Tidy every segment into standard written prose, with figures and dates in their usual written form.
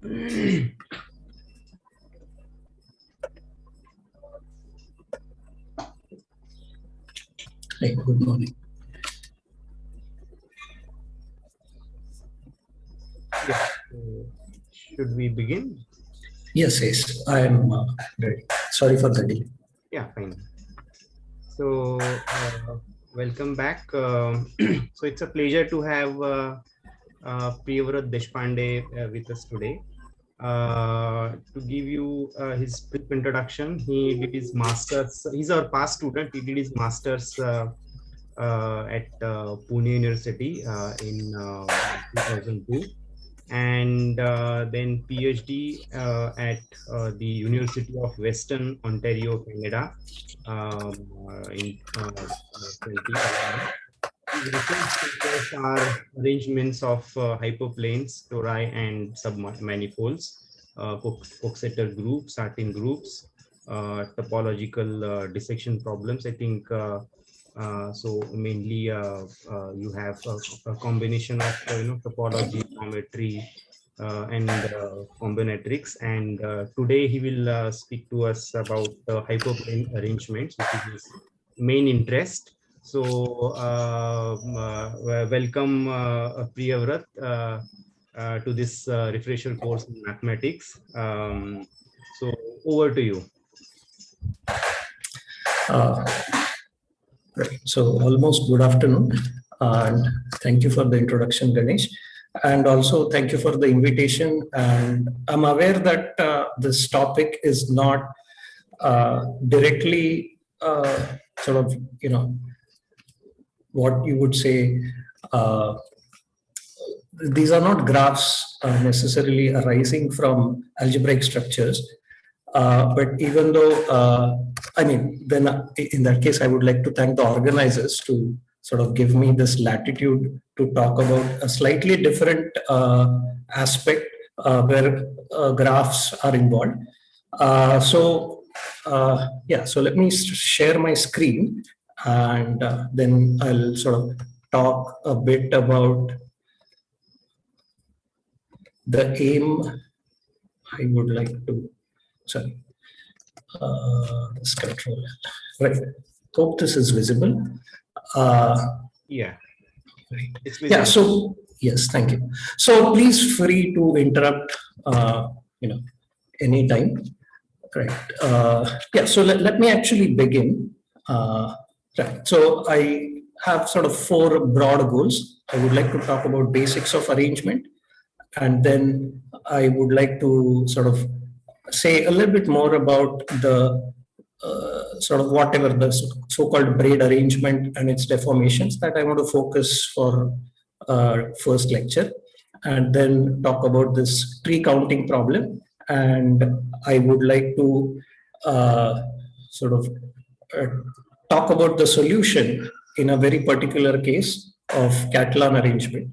Hey, good morning. Yeah. Should we begin? Yes, I am ready. Sorry for the delay. Yeah, fine. So, welcome back. So, it's a pleasure to have Priyavrat Deshpande with us today. To give you his brief introduction, he did his master's. He's our past student. He did his master's at Pune University in 2002. And then PhD at the University of Western Ontario, Canada, in 2011. His research focus are arrangements of hyperplanes, tori, and submanifolds, Coxeter groups, Sartin groups, topological dissection problems. I think so. Mainly, you have a combination of topology, geometry, and combinatorics. And today he will speak to us about hyperplane arrangements, which is his main interest. So welcome Priyavrat to this refresher course in mathematics. So over to you. Right. So almost good afternoon, and thank you for the introduction, Ganesh. And also thank you for the invitation. And I'm aware that this topic is not directly sort of, what you would say, these are not graphs necessarily arising from algebraic structures. But even though, then in that case, I would like to thank the organizers to sort of give me this latitude to talk about a slightly different aspect where graphs are involved. So let me share my screen, and then I'll sort of talk a bit about the aim. I would like to, sorry, this control, right? Hope this is visible. Yeah. Right. Yeah. So yes, thank you. So please free to interrupt, anytime. Right. Yeah. So let me actually begin. Right. So I have sort of 4 broad goals. I would like to talk about basics of arrangement, and then I would like to sort of say a little bit more about the sort of whatever the so-called braid arrangement and its deformations that I want to focus for first lecture, and then talk about this tree counting problem. And I would like to sort of talk about the solution in a very particular case of Catalan arrangement.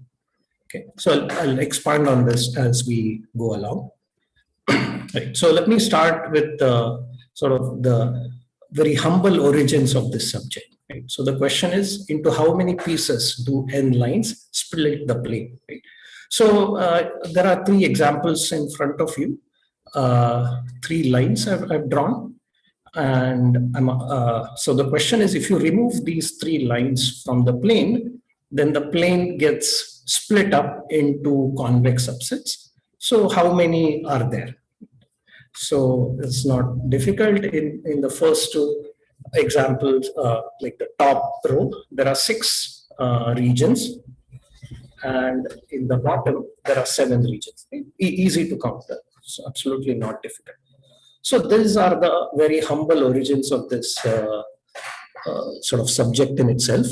Okay, so I'll expand on this as we go along. Right. So let me start with sort of the very humble origins of this subject. Right. So the question is, into how many pieces do n lines split the plane? Right. So there are 3 examples in front of you. 3 lines I've drawn, and so the question is, if you remove these 3 lines from the plane, then the plane gets split up into convex subsets. So how many are there? So it's not difficult. In the first 2 examples, like the top row, there are 6 regions, and in the bottom there are 7 regions. Easy to count. It's absolutely not difficult. So these are the very humble origins of this sort of subject in itself,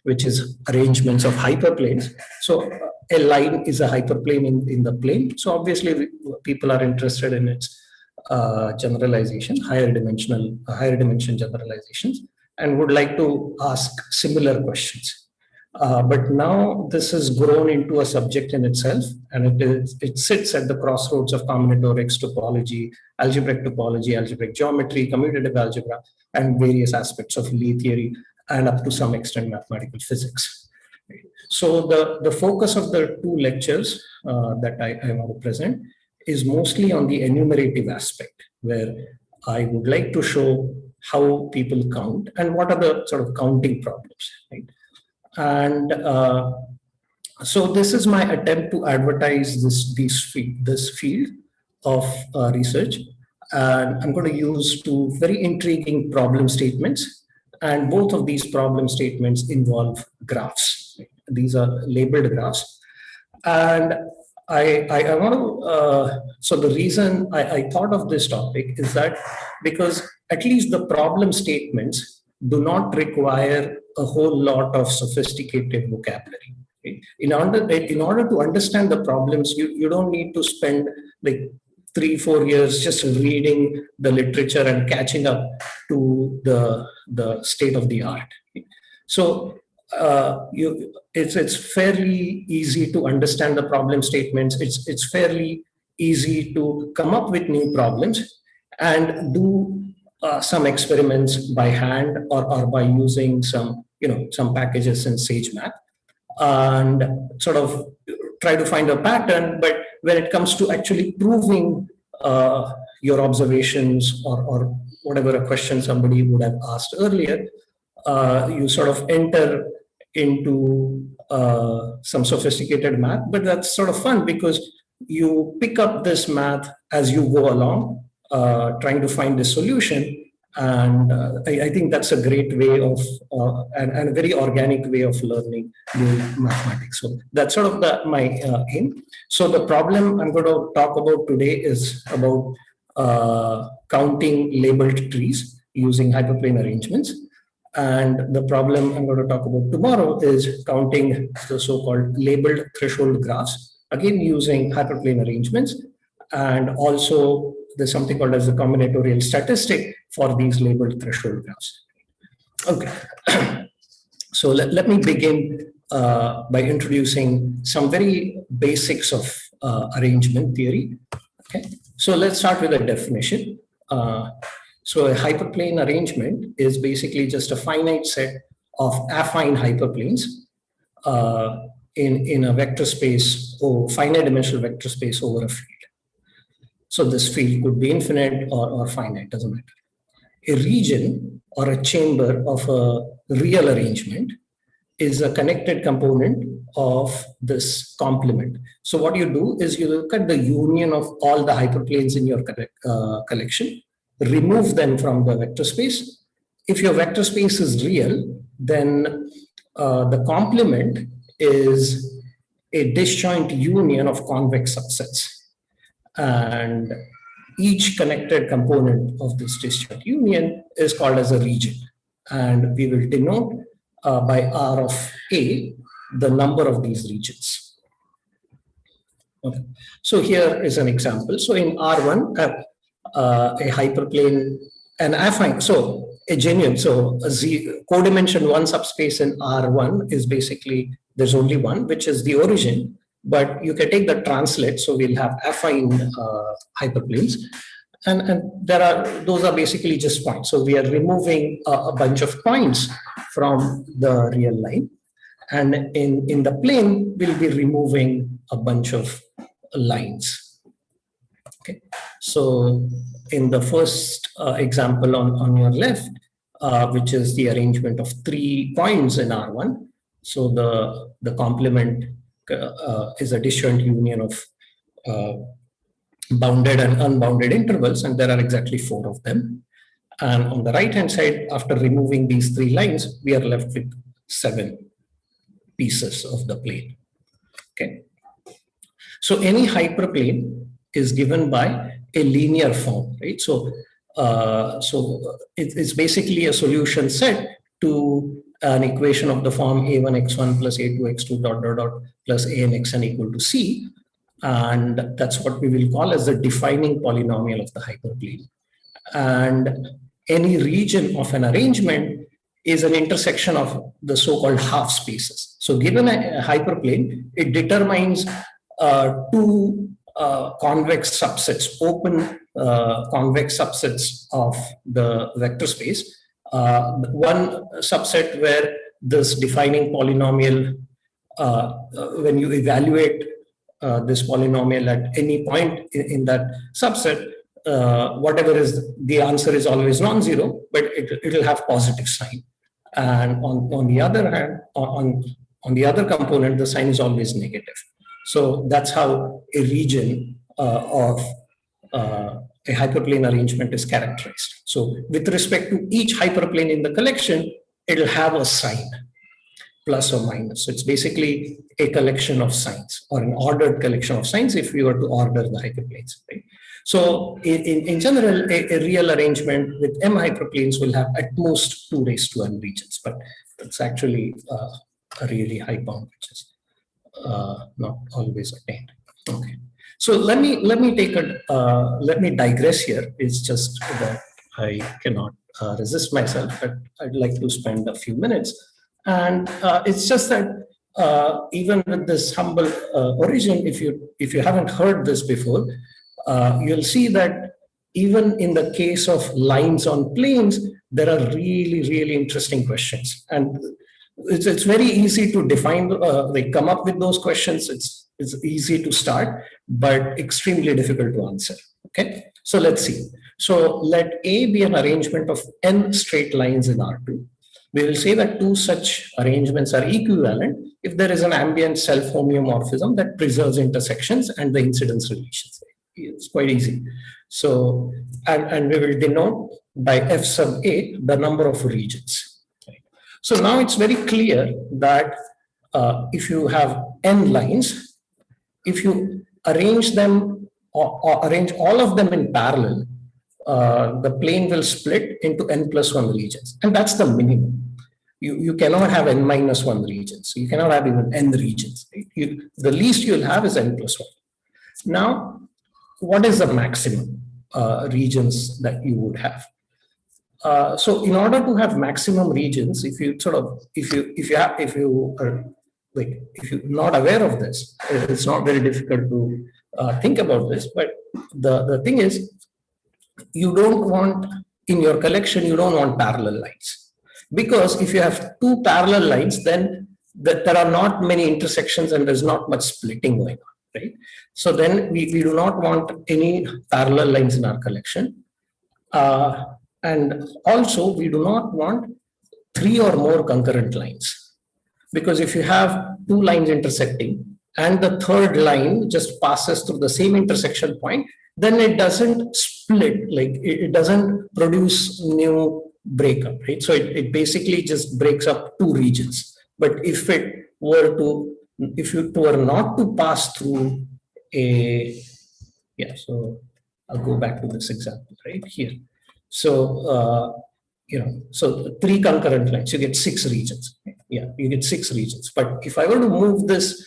which is arrangements of hyperplanes. So a line is a hyperplane in the plane. So obviously people are interested in its generalization, higher dimension generalizations, and would like to ask similar questions. But now this has grown into a subject in itself, and it sits at the crossroads of combinatorics, topology, algebraic geometry, commutative algebra, and various aspects of Lie theory, and up to some extent mathematical physics. So the focus of the two lectures that I want to present is mostly on the enumerative aspect, where I would like to show how people count and what are the sort of counting problems, right? And so this is my attempt to advertise this field of research. And I'm going to use two very intriguing problem statements. And both of these problem statements involve graphs. These are labeled graphs. And I want to, so the reason I thought of this topic is that because at least the problem statements do not require a whole lot of sophisticated vocabulary. In order to understand the problems, you don't need to spend like 3-4 years just reading the literature and catching up to the state of the art. So it's fairly easy to understand the problem statements. It's fairly easy to come up with new problems and do some experiments by hand or by using some packages in SageMath and sort of try to find a pattern. But when it comes to actually proving your observations or whatever a question somebody would have asked earlier, you sort of enter into some sophisticated math. But that's sort of fun because you pick up this math as you go along, trying to find a solution. And I think that's a great way of, and a very organic way of learning new mathematics. So that's sort of my aim. So the problem I'm going to talk about today is about counting labeled trees using hyperplane arrangements. And the problem I'm going to talk about tomorrow is counting the so-called labeled threshold graphs, again using hyperplane arrangements. And also there's something called as the combinatorial statistic for these labeled threshold graphs. Okay, so let me begin by introducing some very basics of arrangement theory. Okay, so let's start with a definition. So a hyperplane arrangement is basically just a finite set of affine hyperplanes in a vector space or finite dimensional vector space over a field. So this field could be infinite or finite, doesn't matter. A region or a chamber of a real arrangement is a connected component of this complement. So what you do is you look at the union of all the hyperplanes in your collection, remove them from the vector space. If your vector space is real, then the complement is a disjoint union of convex subsets. And each connected component of this disjoint union is called as a region. And we will denote by R of A the number of these regions. Okay. So here is an example. So in R1, a hyperplane, an affine, so a genuine, so a codimension one subspace in R1 is basically, there's only one, which is the origin, but you can take the translate. So we'll have affine hyperplanes. And those are basically just points. So we are removing a bunch of points from the real line. And in the plane, we'll be removing a bunch of lines. Okay. So in the first example on your left, which is the arrangement of 3 points in R1. So the complement is a disjoint union of bounded and unbounded intervals, and there are exactly 4 of them. And on the right hand side, after removing these 3 lines, we are left with 7 pieces of the plane. Okay. So any hyperplane is given by a linear form, right? So it's basically a solution set to an equation of the form a1x1 plus a2x2 dot dot dot plus anxn equal to c. And that's what we will call as the defining polynomial of the hyperplane. And any region of an arrangement is an intersection of the so-called half spaces. So given a hyperplane, it determines 2 convex subsets, open convex subsets of the vector space. One subset where this defining polynomial when you evaluate this polynomial at any point in that subset, whatever is the answer is always non-zero, but it will have positive sign. And on the other hand, on the other component, the sign is always negative. So that's how a region of a hyperplane arrangement is characterized. So with respect to each hyperplane in the collection, it'll have a sign, plus or minus. So it's basically a collection of signs, or an ordered collection of signs if we were to order the hyperplanes, right? So in general, a real arrangement with m hyperplanes will have at most 2 raised to n regions, but that's actually a really high bound, which is not always attained. Okay. So let me take let me digress here. It's just that I cannot resist myself, but I'd like to spend a few minutes. And it's just that even with this humble origin, if you haven't heard this before, you'll see that even in the case of lines on planes, there are really interesting questions, and it's very easy to define. They come up with those questions. It's easy to start, but extremely difficult to answer. Okay, so let's see. So let A be an arrangement of n straight lines in R2. We will say that 2 such arrangements are equivalent if there is an ambient self-homeomorphism that preserves intersections and the incidence relations. It's quite easy. So, and we will denote by f sub A the number of regions. So now it's very clear that if you have n lines, if you arrange them or arrange all of them in parallel, the plane will split into n plus 1 regions, and that's the minimum. You cannot have n minus 1 regions. You cannot have even n regions. Right? The least you'll have is n plus 1. Now, what is the maximum regions that you would have? So in order to have maximum regions, if you're not aware of this, it's not very difficult to think about this. But the thing is, you don't want in your collection, you don't want parallel lines, because if you have 2 parallel lines, then there are not many intersections and there's not much splitting going on, right? So then we do not want any parallel lines in our collection. And also, we do not want 3 or more concurrent lines, because if you have 2 lines intersecting and the third line just passes through the same intersection point, then it doesn't split, like it doesn't produce new breakup, right? So it basically just breaks up 2 regions. But if it were not to pass through so I'll go back to this example right here. So, so 3 concurrent lines, you get 6 regions. Yeah, you get 6 regions. But if I were to move this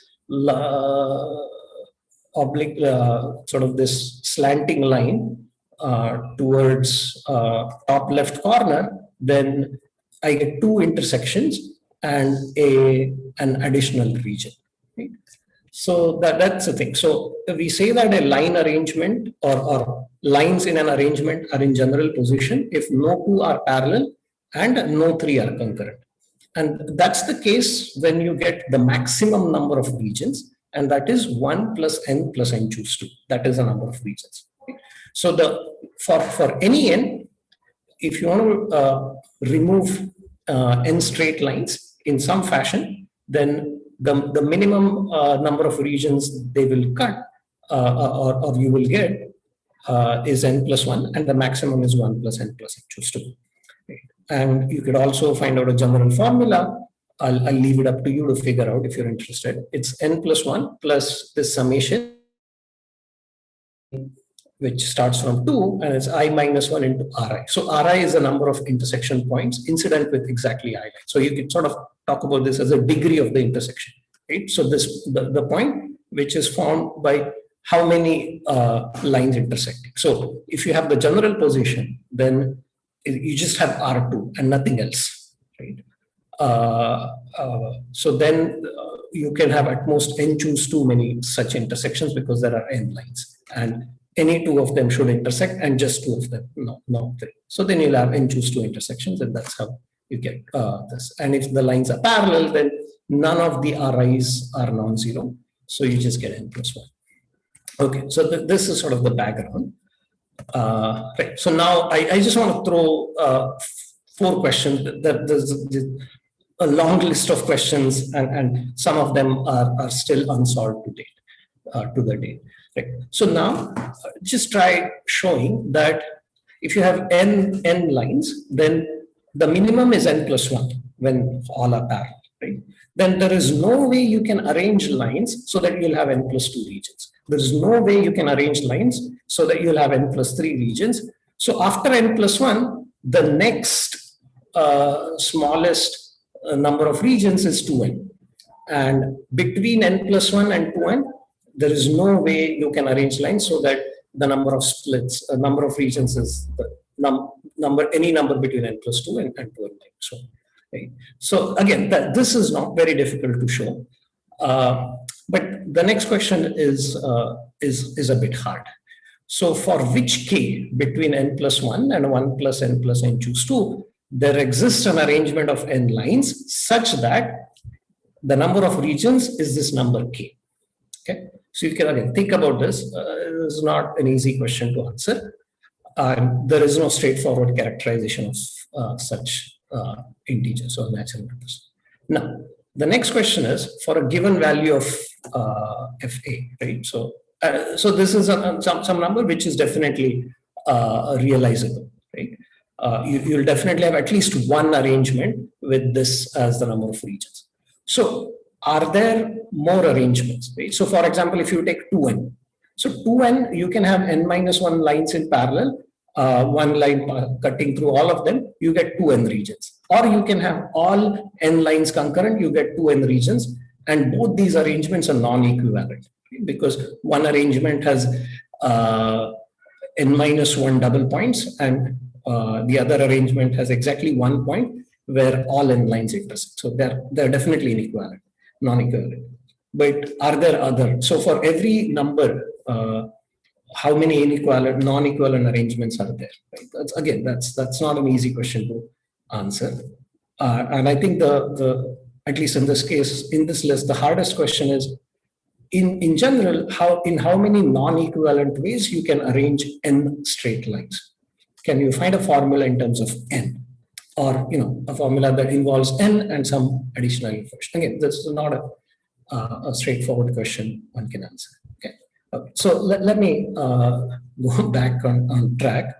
oblique, sort of this slanting line towards top left corner, then I get 2 intersections and an additional region. Right? So that's the thing. So we say that a line arrangement or lines in an arrangement are in general position if no 2 are parallel and no 3 are concurrent. And that's the case when you get the maximum number of regions, and that is 1 plus n choose 2. That is the number of regions. Okay? So for any n, if you want to remove n straight lines in some fashion, then the minimum number of regions they will cut or you will get is n plus 1, and the maximum is 1 plus n choose 2. Right? And you could also find out a general formula. I'll leave it up to you to figure out if you're interested. It's n plus 1 plus this summation, which starts from 2, and it's I minus 1 into Ri. So Ri is the number of intersection points incident with exactly I line. So you can sort of talk about this as a degree of the intersection. Right? So the point which is formed by how many lines intersecting. So if you have the general position, then you just have R2 and nothing else. Right? So then you can have at most n choose 2 many such intersections, because there are n lines, and any 2 of them should intersect, and just 2 of them, no 3. So then you'll have n choose 2 intersections, and that's how you get this. And if the lines are parallel, then none of the Ri's are non-zero. So you just get n plus 1. Okay, so this is sort of the background. Right. So now I just want to throw 4 questions. There's a long list of questions, and some of them are still unsolved to date, to the date. Right. So now just try showing that if you have n lines, then the minimum is n plus 1 when all are parallel. Right. Then there is no way you can arrange lines so that you'll have n plus 2 regions. There is no way you can arrange lines so that you'll have n plus 3 regions. So after n plus 1, the next smallest number of regions is 2n. And between n plus 1 and 2n, there is no way you can arrange lines so that the number of splits, number of regions is the any number between n plus 2 and 2n. So, right. So again, this is not very difficult to show. But the next question is a bit hard. So for which k between n plus 1 and 1 plus n plus n choose 2, there exists an arrangement of n lines such that the number of regions is this number k. Okay, so you can again think about this. It is not an easy question to answer. There is no straightforward characterization of such integers or natural numbers. Now, the next question is for a given value of fa, right? So this is some number which is definitely realizable, right? You'll definitely have at least one arrangement with this as the number of regions. So are there more arrangements, right? So for example, if you take 2n, so 2n, you can have n minus 1 lines in parallel, one line cutting through all of them, you get 2n regions. Or you can have all n lines concurrent, you get 2n regions, and both these arrangements are non-equivalent, because one arrangement has n minus 1 double points, and the other arrangement has exactly 1 point where all n lines intersect. So they're definitely inequivalent, non-equivalent. But are there other? So for every number, how many non-equivalent arrangements are there? Right? That's not an easy question to answer. And I think at least in this case, in this list, the hardest question is, in general, in how many non-equivalent ways you can arrange n straight lines? Can you find a formula in terms of n? Or a formula that involves n and some additional information? Again, this is not a straightforward question one can answer. Okay. So let me go back on track.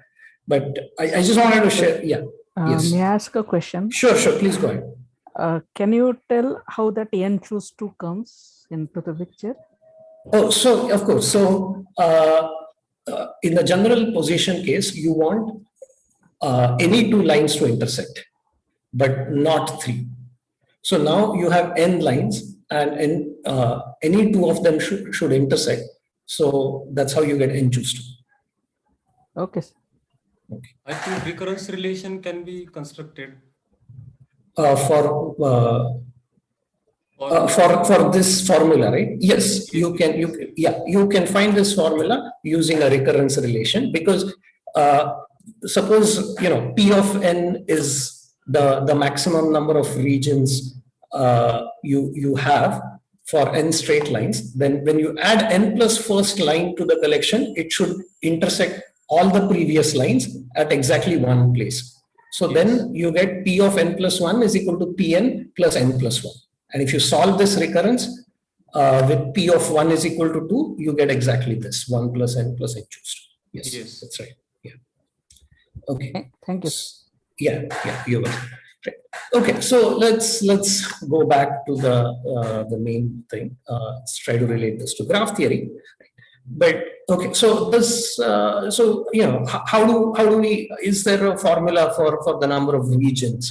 But I just wanted to share. Yeah. Yes. May I ask a question? Sure. Please go ahead. Can you tell how that n choose 2 comes into the picture? Oh, so of course. So in the general position case, you want any 2 lines to intersect, but not 3. So now you have n lines, and any 2 of them should intersect. So that's how you get n choose 2. Okay. Okay. I think recurrence relation can be constructed for this formula, right? Yes, you can find this formula using a recurrence relation, because suppose P of n is the maximum number of regions you have for n straight lines. Then when you add n plus first line to the collection, it should intersect all the previous lines at exactly one place. So then you get P of n plus 1 is equal to Pn plus n plus 1. And if you solve this recurrence with P of 1 is equal to 2, you get exactly this 1 plus n plus n choose 2. Yes, that's right. Yeah. Okay. Thank you. Yeah, you're welcome. Right. Okay, so let's go back to the main thing. Let's try to relate this to graph theory. But okay, so this how do we, is there a formula for the number of regions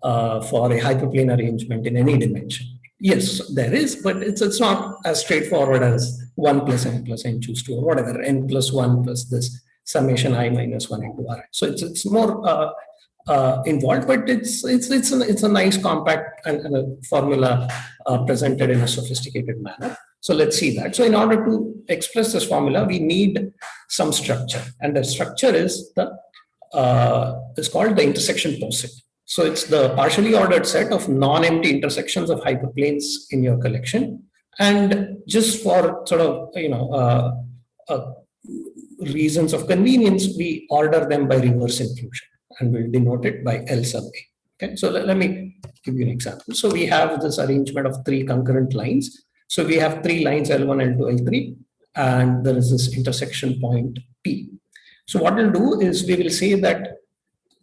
for a hyperplane arrangement in any dimension? Yes, there is, but it's not as straightforward as 1 plus n choose 2 or whatever, n plus 1 plus this summation I minus 1 into Ri. So it's more involved, but it's a nice compact and a formula presented in a sophisticated manner. So let's see that. So in order to express this formula, we need some structure, and the structure is is called the intersection poset. So it's the partially ordered set of non-empty intersections of hyperplanes in your collection. And just for sort of, reasons of convenience, we order them by reverse inclusion, and we'll denote it by L sub A. Okay, so let me give you an example. So we have this arrangement of 3 concurrent lines. So we have 3 lines L1, L2, L3, and there is this intersection point P. So what we'll do is we will say that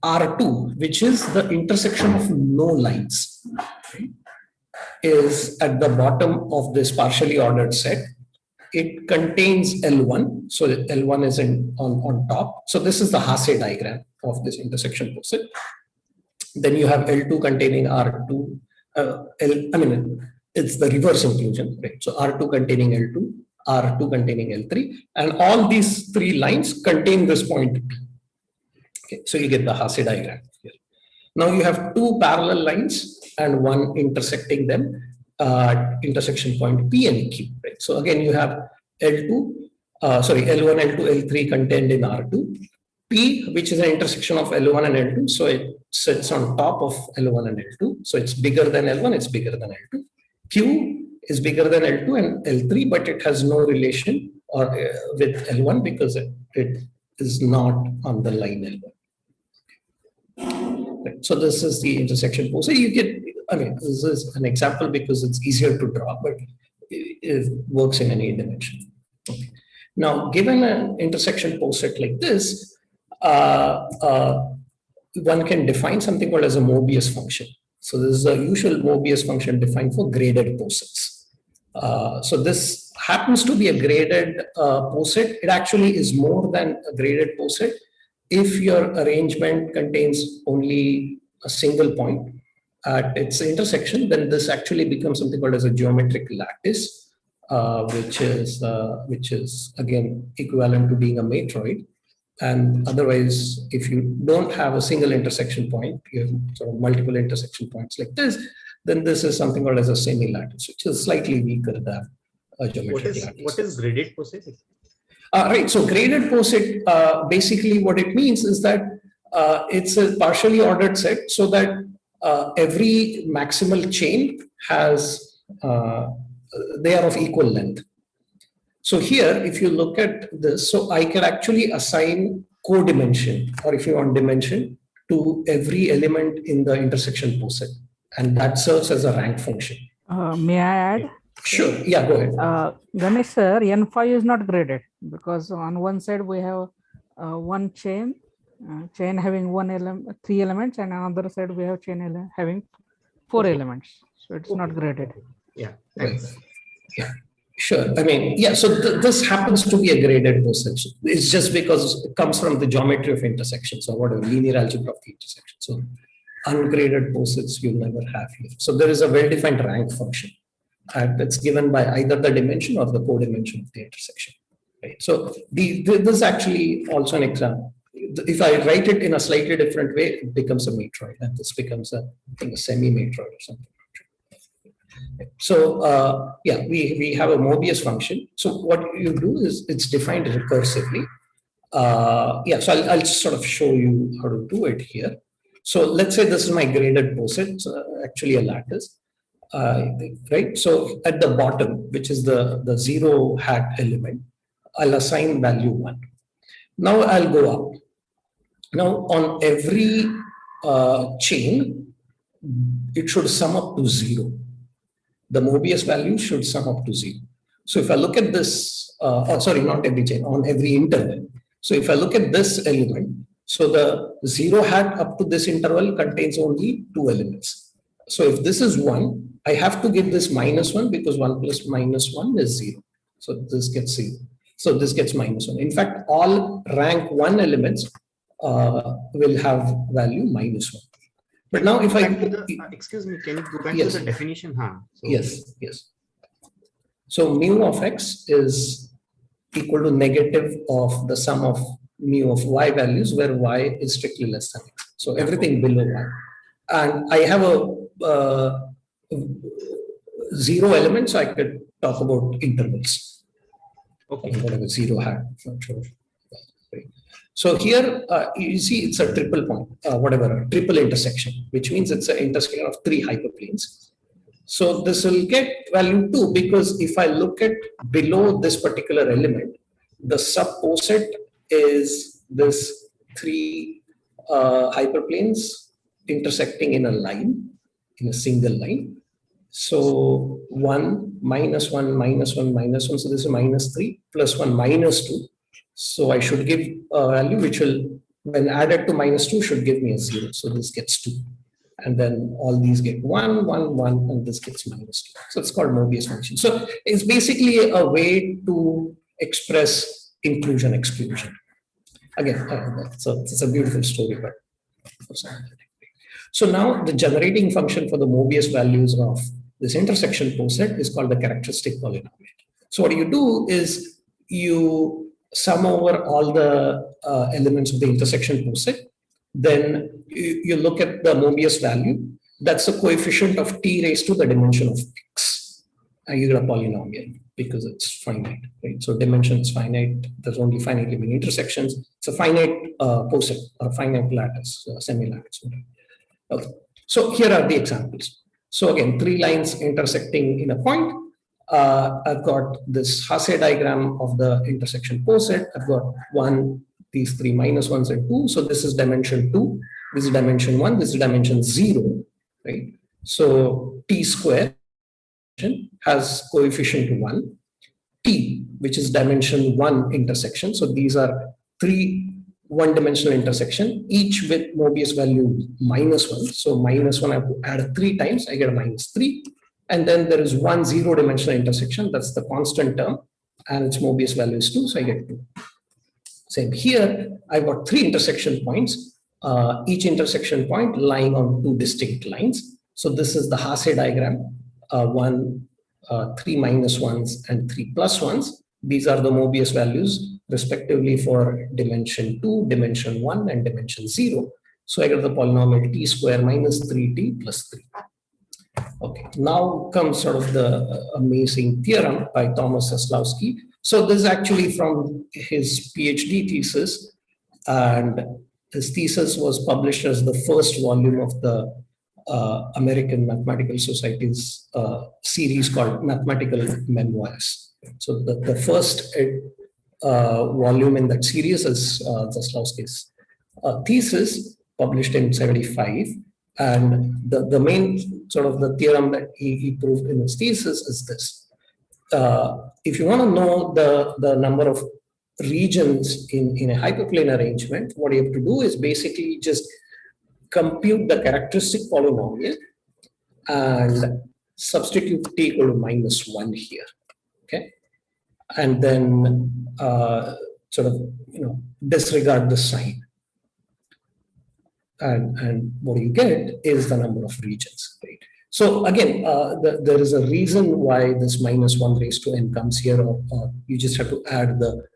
R2, which is the intersection of no lines, okay, is at the bottom of this partially ordered set. It contains L1, so L1 is on top. So this is the Hasse diagram of this intersection poset. Then you have L2 containing R2. It's the reverse inclusion, right? So R2 containing L2, R2 containing L3, and all these 3 lines contain this point P. Okay, so you get the Hasse diagram here. Now you have 2 parallel lines and one intersecting them, intersection point P and Q. Right? So again, you have L1, L2, L3 contained in R2. P, which is an intersection of L1 and L2, so it sits on top of L1 and L2. So it's bigger than L1, it's bigger than L2. Q is bigger than L2 and L3, but it has no relation with L1 because it is not on the line L1. Right. So this is the intersection pose. So you get, this is an example because it's easier to draw, but it works in any dimension. Okay. Now, given an intersection poset like this, one can define something called as a Mobius function. So this is a usual Mobius function defined for graded posets. So this happens to be a graded poset. It actually is more than a graded poset. If your arrangement contains only a single point at its intersection, then this actually becomes something called as a geometric lattice, which is again equivalent to being a matroid. And otherwise, if you don't have a single intersection point, you have sort of multiple intersection points like this, then this is something called as a semi-lattice, which is slightly weaker than a geometric lattice. What is graded poset? Right. So graded poset, basically what it means is that it's a partially ordered set, so that every maximal chain has, they are of equal length. So here, if you look at this, so I can actually assign co-dimension, or if you want dimension, to every element in the intersection poset, and that serves as a rank function. May I add? Sure. Yeah, go ahead. Ganesh sir, N5 is not graded because on one side we have one chain having 3 elements, and on the other side we have chain having 4 elements. So it's not graded. Yeah, thanks. Right. Yeah, sure. So this happens to be a graded poset. It's just because it comes from the geometry of intersections or whatever, linear algebra of the intersection. So ungraded posets you'll never have here. So there is a well-defined rank function that's given by either the dimension or the co-dimension of the intersection. Right. So this is actually also an example. If I write it in a slightly different way, it becomes a matroid, and this becomes a semi-matroid or something. So we have a Mobius function. So what you do is it's defined recursively. So I'll just sort of show you how to do it here. So let's say this is my graded poset, actually a lattice. Right. So at the bottom, which is the 0 hat element, I'll assign value 1. Now I'll go up. Now on every chain, it should sum up to 0. The Mobius value should sum up to 0. So if I look at this, not every chain, on every interval. So if I look at this element, so the 0 hat up to this interval contains only 2 elements. So if this is 1, I have to give this -1 because 1 plus -1 is 0. So this gets 0. So this gets -1. In fact, all rank 1 elements will have value -1. But now if excuse me, can you go back to the definition? So, yes. So mu of x is equal to negative of the sum of mu of y values where y is strictly less than x. So everything below y. And I have a 0 element, so I could talk about intervals. Okay. Whatever 0 hat. Not sure. So here you see it's a triple point, whatever, triple intersection, which means it's an intersection of 3 hyperplanes. So this will get value 2 because if I look at below this particular element, the subposet is this 3 hyperplanes intersecting in a line, in a single line. So 1, minus 1, minus 1, minus 1. So this is minus 3 plus 1, minus 2. So I should give a value which will, when added to minus 2, should give me a 0. So this gets 2. And then all these get 1, 1, 1, and this gets minus 2. So it's called Mobius function. So it's basically a way to express inclusion, exclusion. Again, it's a beautiful story, but so now the generating function for the Mobius values of this intersection poset is called the characteristic polynomial. So what you do is you sum over all the elements of the intersection poset. Then you look at the Mobius value. That's the coefficient of t raised to the dimension of x. And you get a polynomial because it's finite, right? So dimension is finite. There's only finitely many intersections. It's a finite poset or a finite lattice, semi-lattice. Okay. So here are the examples. So again, 3 lines intersecting in a point. I've got this Hasse diagram of the intersection poset. I've got these 3 minus 1s and 2. So this is dimension 2. This is dimension 1. This is dimension 0. Right. So t square has coefficient 1. T, which is dimension 1 intersection. So these are 3 one-dimensional intersection, each with Mobius value minus 1. So minus 1, I have to add 3 times, I get a minus 3. And then there is 1 zero-dimensional intersection, that's the constant term, and its Mobius value is 2, so I get 2. Same here, I've got 3 intersection points, each intersection point lying on 2 distinct lines. So this is the Hasse diagram, 3 minus 1s and 3 plus 1s. These are the Mobius values respectively for dimension 2, dimension 1, and dimension 0. So I get the polynomial t square minus 3t plus 3. Okay, now comes sort of the amazing theorem by Thomas Seslowski. So this is actually from his PhD thesis, and his thesis was published as the first volume of the American Mathematical Society's series called Mathematical Memoirs. So the first volume in that series is Zaslavsky's thesis, published in 75. And the main sort of the theorem that he proved in his thesis is this. If you want to know the number of regions in a hyperplane arrangement, what you have to do is basically just compute the characteristic polynomial and substitute t equal to minus 1 here. Okay, and then sort of disregard the sign, and what you get is the number of regions, right? So again, there is a reason why this minus 1 raised to n comes here, or you just have to add the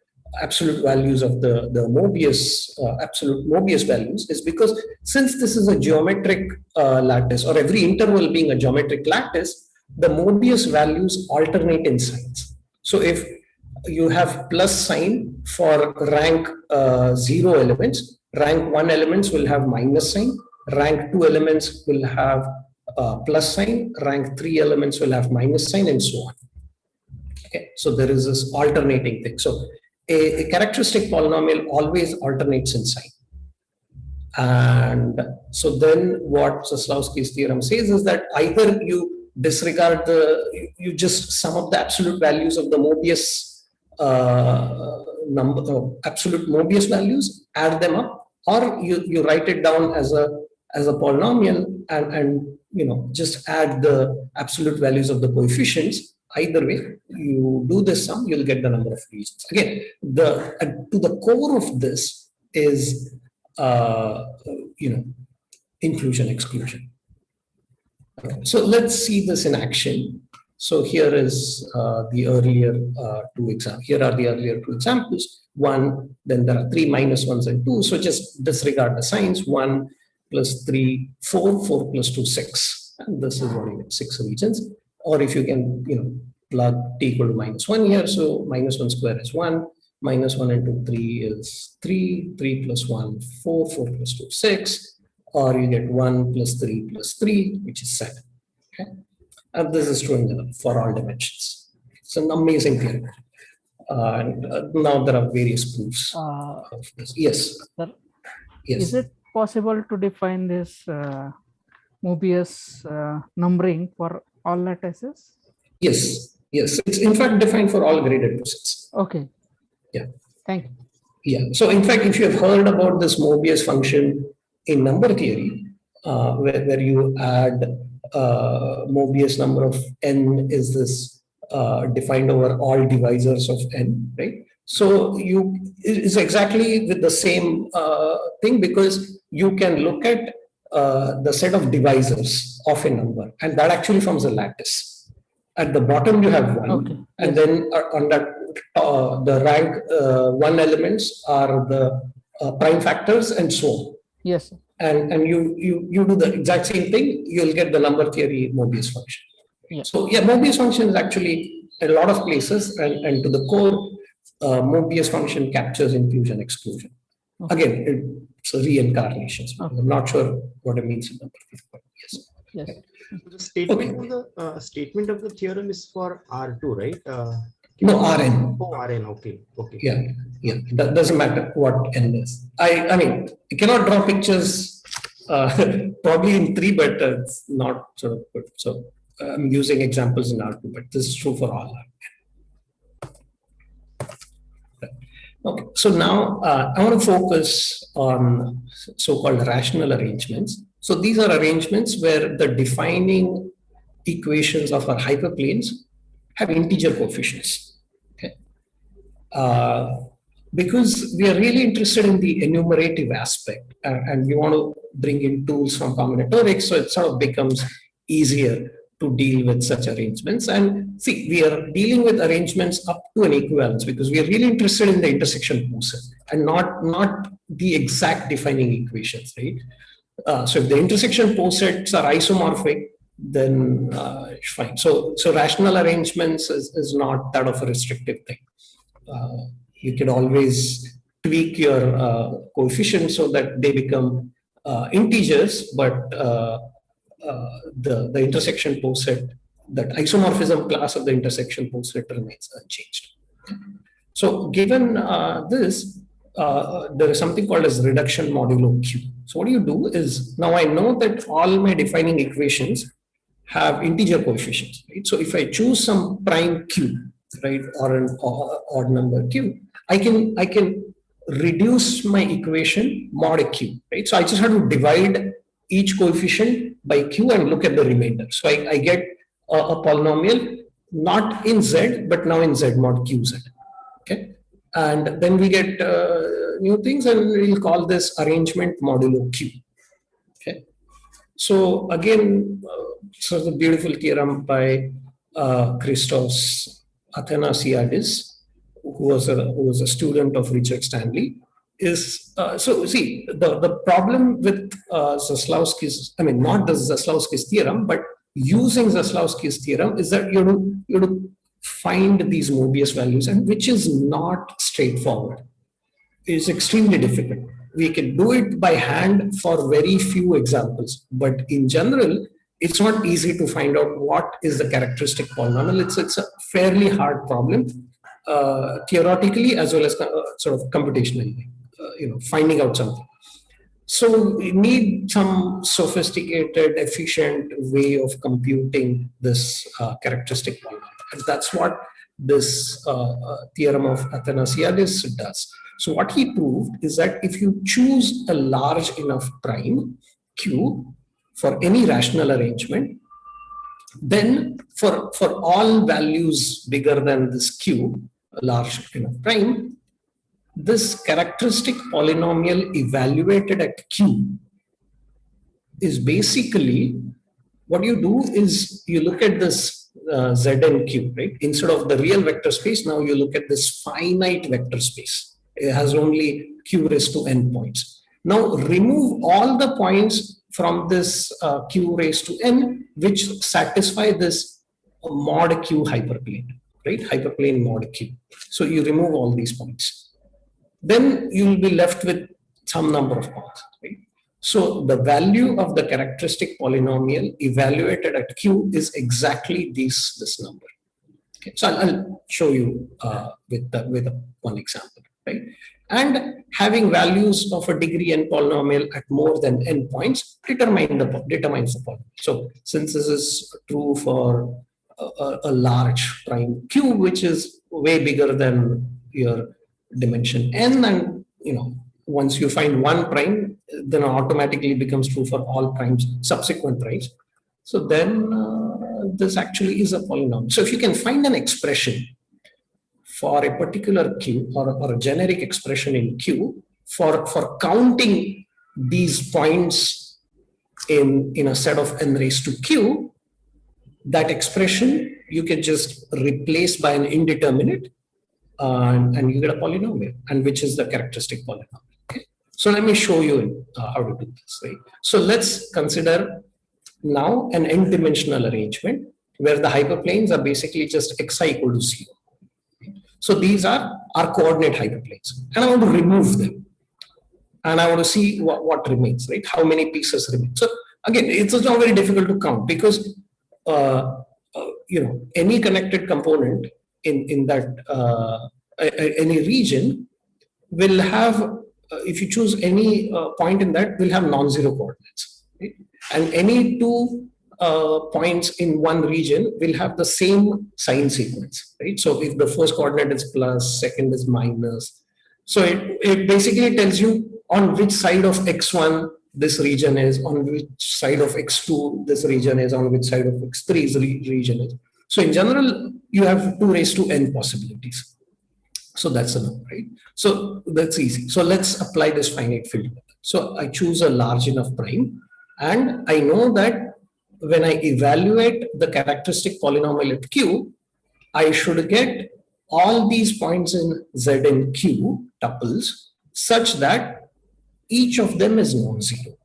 absolute values of the Mobius absolute Mobius values, is because since this is a geometric lattice, or every interval being a geometric lattice, the Mobius values alternate in signs. So if you have plus sign for rank 0 elements, rank 1 elements will have minus sign, rank 2 elements will have plus sign, rank 3 elements will have minus sign, and so on. Okay, so there is this alternating thing. So a characteristic polynomial always alternates in sign. And so then what Zaslavsky's theorem says is that either you disregard you just sum up the absolute values of the Mobius absolute Mobius values, add them up, or you write it down as a polynomial and just add the absolute values of the coefficients. Either way, you do this sum, you'll get the number of regions. Again, to the core of this is inclusion, exclusion. Okay. So let's see this in action. So here is the earlier 2 examples. Here are the earlier 2 examples. 1, then there are 3 minus 1s and 2. So just disregard the signs. 1 plus 3, 4, 4 plus 2, 6. And this is what you get, 6 regions. Or if you can, plug t equal to minus 1 here. So minus 1 square is 1, minus 1 into 3 is 3, 3 plus 1, 4, 4 plus 2, 6, or you get 1 plus 3 plus 3, which is 7. Okay, and this is true for all dimensions. It's an amazing theorem. And now there are various proofs of this. Yes. Sir, Yes. is it possible to define this Mobius numbering for all lattices? Yes. Yes. It's in fact defined for all graded posets. Okay. Yeah. Thank you. Yeah. So in fact, if you have heard about this Mobius function in number theory, where you add Mobius number of n is this defined over all divisors of n, right? So it's exactly with the same thing, because you can look at the set of divisors of a number, and that actually forms a lattice. At the bottom you have 1, Okay. and Yes. then on that the rank 1 elements are the prime factors and so on. Yes. And you do the exact same thing, you'll get the number theory Mobius function. Yeah. So yeah, Mobius function is actually a lot of places, and to the core, Mobius function captures inclusion exclusion. Okay. Again, it's a reincarnation. So Okay. I'm not sure what it means in number theory, but yes. Yes. So the statement of the statement of the theorem is for R2, right? No, Rn. Oh, Rn. Okay. Okay. Yeah. That doesn't matter what n is. I mean, you cannot draw pictures probably in 3, but it's not sort of good. So I'm using examples in R2, but this is true for all. Okay, so now I want to focus on so-called rational arrangements. So these are arrangements where the defining equations of our hyperplanes have integer coefficients. Okay, because we are really interested in the enumerative aspect, and we want to bring in tools from combinatorics, so it sort of becomes easier to deal with such arrangements. And see, we are dealing with arrangements up to an equivalence because we are really interested in the intersection poset and not the exact defining equations, right? So if the intersection posets are isomorphic, then it's fine. So rational arrangements is not that of a restrictive thing. You can always tweak your coefficients so that they become integers, but the intersection poset, that isomorphism class of the intersection poset remains unchanged. So given this, there is something called as reduction modulo Q. So what you do is, now I know that all my defining equations have integer coefficients, right? So if I choose some prime Q, right, or an odd number Q, I can reduce my equation mod Q, right? So I just have to divide each coefficient by Q and look at the remainder. So I get a polynomial not in Z, but now in Z mod QZ. Okay. And then we get new things, and we'll call this arrangement modulo Q. Okay. So again, so the beautiful theorem by Christos Athanasiadis, who was a student of Richard Stanley, is so see the problem with Zaslavsky's, I mean not the Zaslavsky's theorem, but using Zaslavsky's theorem is that you have to find these Mobius values, and which is not straightforward. It is extremely difficult. We can do it by hand for very few examples, but in general, it's not easy to find out what is the characteristic polynomial. It's a fairly hard problem, theoretically as well as sort of computationally. Finding out something. So we need some sophisticated, efficient way of computing this characteristic polynomial. And that's what this theorem of Athanasiadis does. So what he proved is that if you choose a large enough prime Q for any rational arrangement, then for all values bigger than this Q, a large enough prime, this characteristic polynomial evaluated at Q is basically, what you do is you look at this Z and Q, right? Instead of the real vector space, now you look at this finite vector space. It has only Q raised to n points. Now remove all the points from this Q raised to n, which satisfy this mod Q hyperplane, right? Hyperplane mod Q. So you remove all these points. Then you will be left with some number of points, right? So the value of the characteristic polynomial evaluated at Q is exactly this number. Okay, so I'll show you with one example, right? And having values of a degree n polynomial at more than n points determines the polynomial. So since this is true for a large prime Q, which is way bigger than your dimension n, and once you find one prime, then automatically becomes true for all primes, subsequent primes. So then this actually is a polynomial. So if you can find an expression for a particular Q or a generic expression in Q for counting these points in a set of n raised to Q, that expression you can just replace by an indeterminate and you get a polynomial, and which is the characteristic polynomial. Okay? So let me show you how to do this. Right? So let's consider now an n-dimensional arrangement where the hyperplanes are basically just xi equal to 0. So these are our coordinate hyperplanes, and I want to remove them, and I want to see what remains, right? How many pieces remain? So again, it's not very difficult to count because any connected component in that any region will have, if you choose any point in that, will have non-zero coordinates, right? And any two points in one region will have the same sign sequence, right? So if the first coordinate is plus, second is minus, so it basically tells you on which side of x1 this region is, on which side of x2 this region is, on which side of x3 region is. So in general, you have 2 raised to n possibilities. So that's enough, right? So that's easy. So let's apply this finite field method. So I choose a large enough prime, and I know that when I evaluate the characteristic polynomial at Q, I should get all these points in Z and Q tuples such that each of them is non-zero,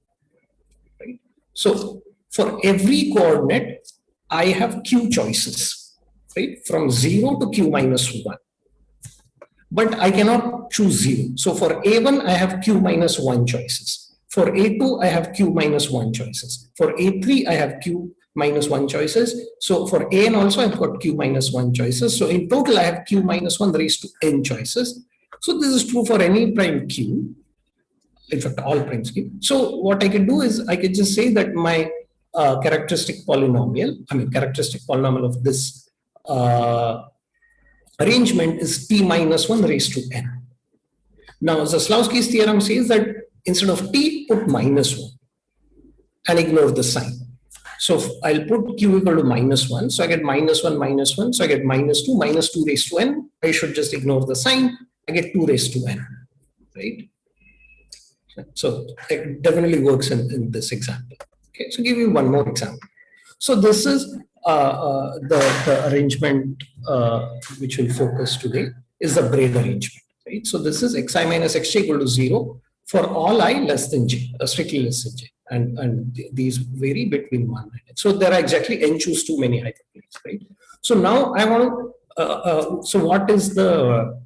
right? So for every coordinate, I have Q choices, right? From 0 to Q minus 1. But I cannot choose 0. So for A1, I have Q minus 1 choices. For A2, I have Q minus 1 choices. For A3, I have Q minus 1 choices. So for AN also, I've got Q minus 1 choices. So in total, I have Q minus 1 raised to n choices. So this is true for any prime Q. In fact, all primes Q. So what I can do is I can just say that my characteristic polynomial of this arrangement is t minus 1 raised to n. Now, Zaslavsky's theorem says that instead of t, put minus 1 and ignore the sign. So I'll put q equal to minus 1. So I get minus 1, minus 1. So I get minus 2 raised to n. I should just ignore the sign. I get 2 raised to n, right? So it definitely works in this example. Okay, so give you one more example. So this is the arrangement which will focus today is the Braid arrangement, right? So this is xi minus xj equal to 0 for all I less than j, strictly less than j, and these vary between 1 and n. So there are exactly n choose too many hyperplanes, right? So now I want to, so what is the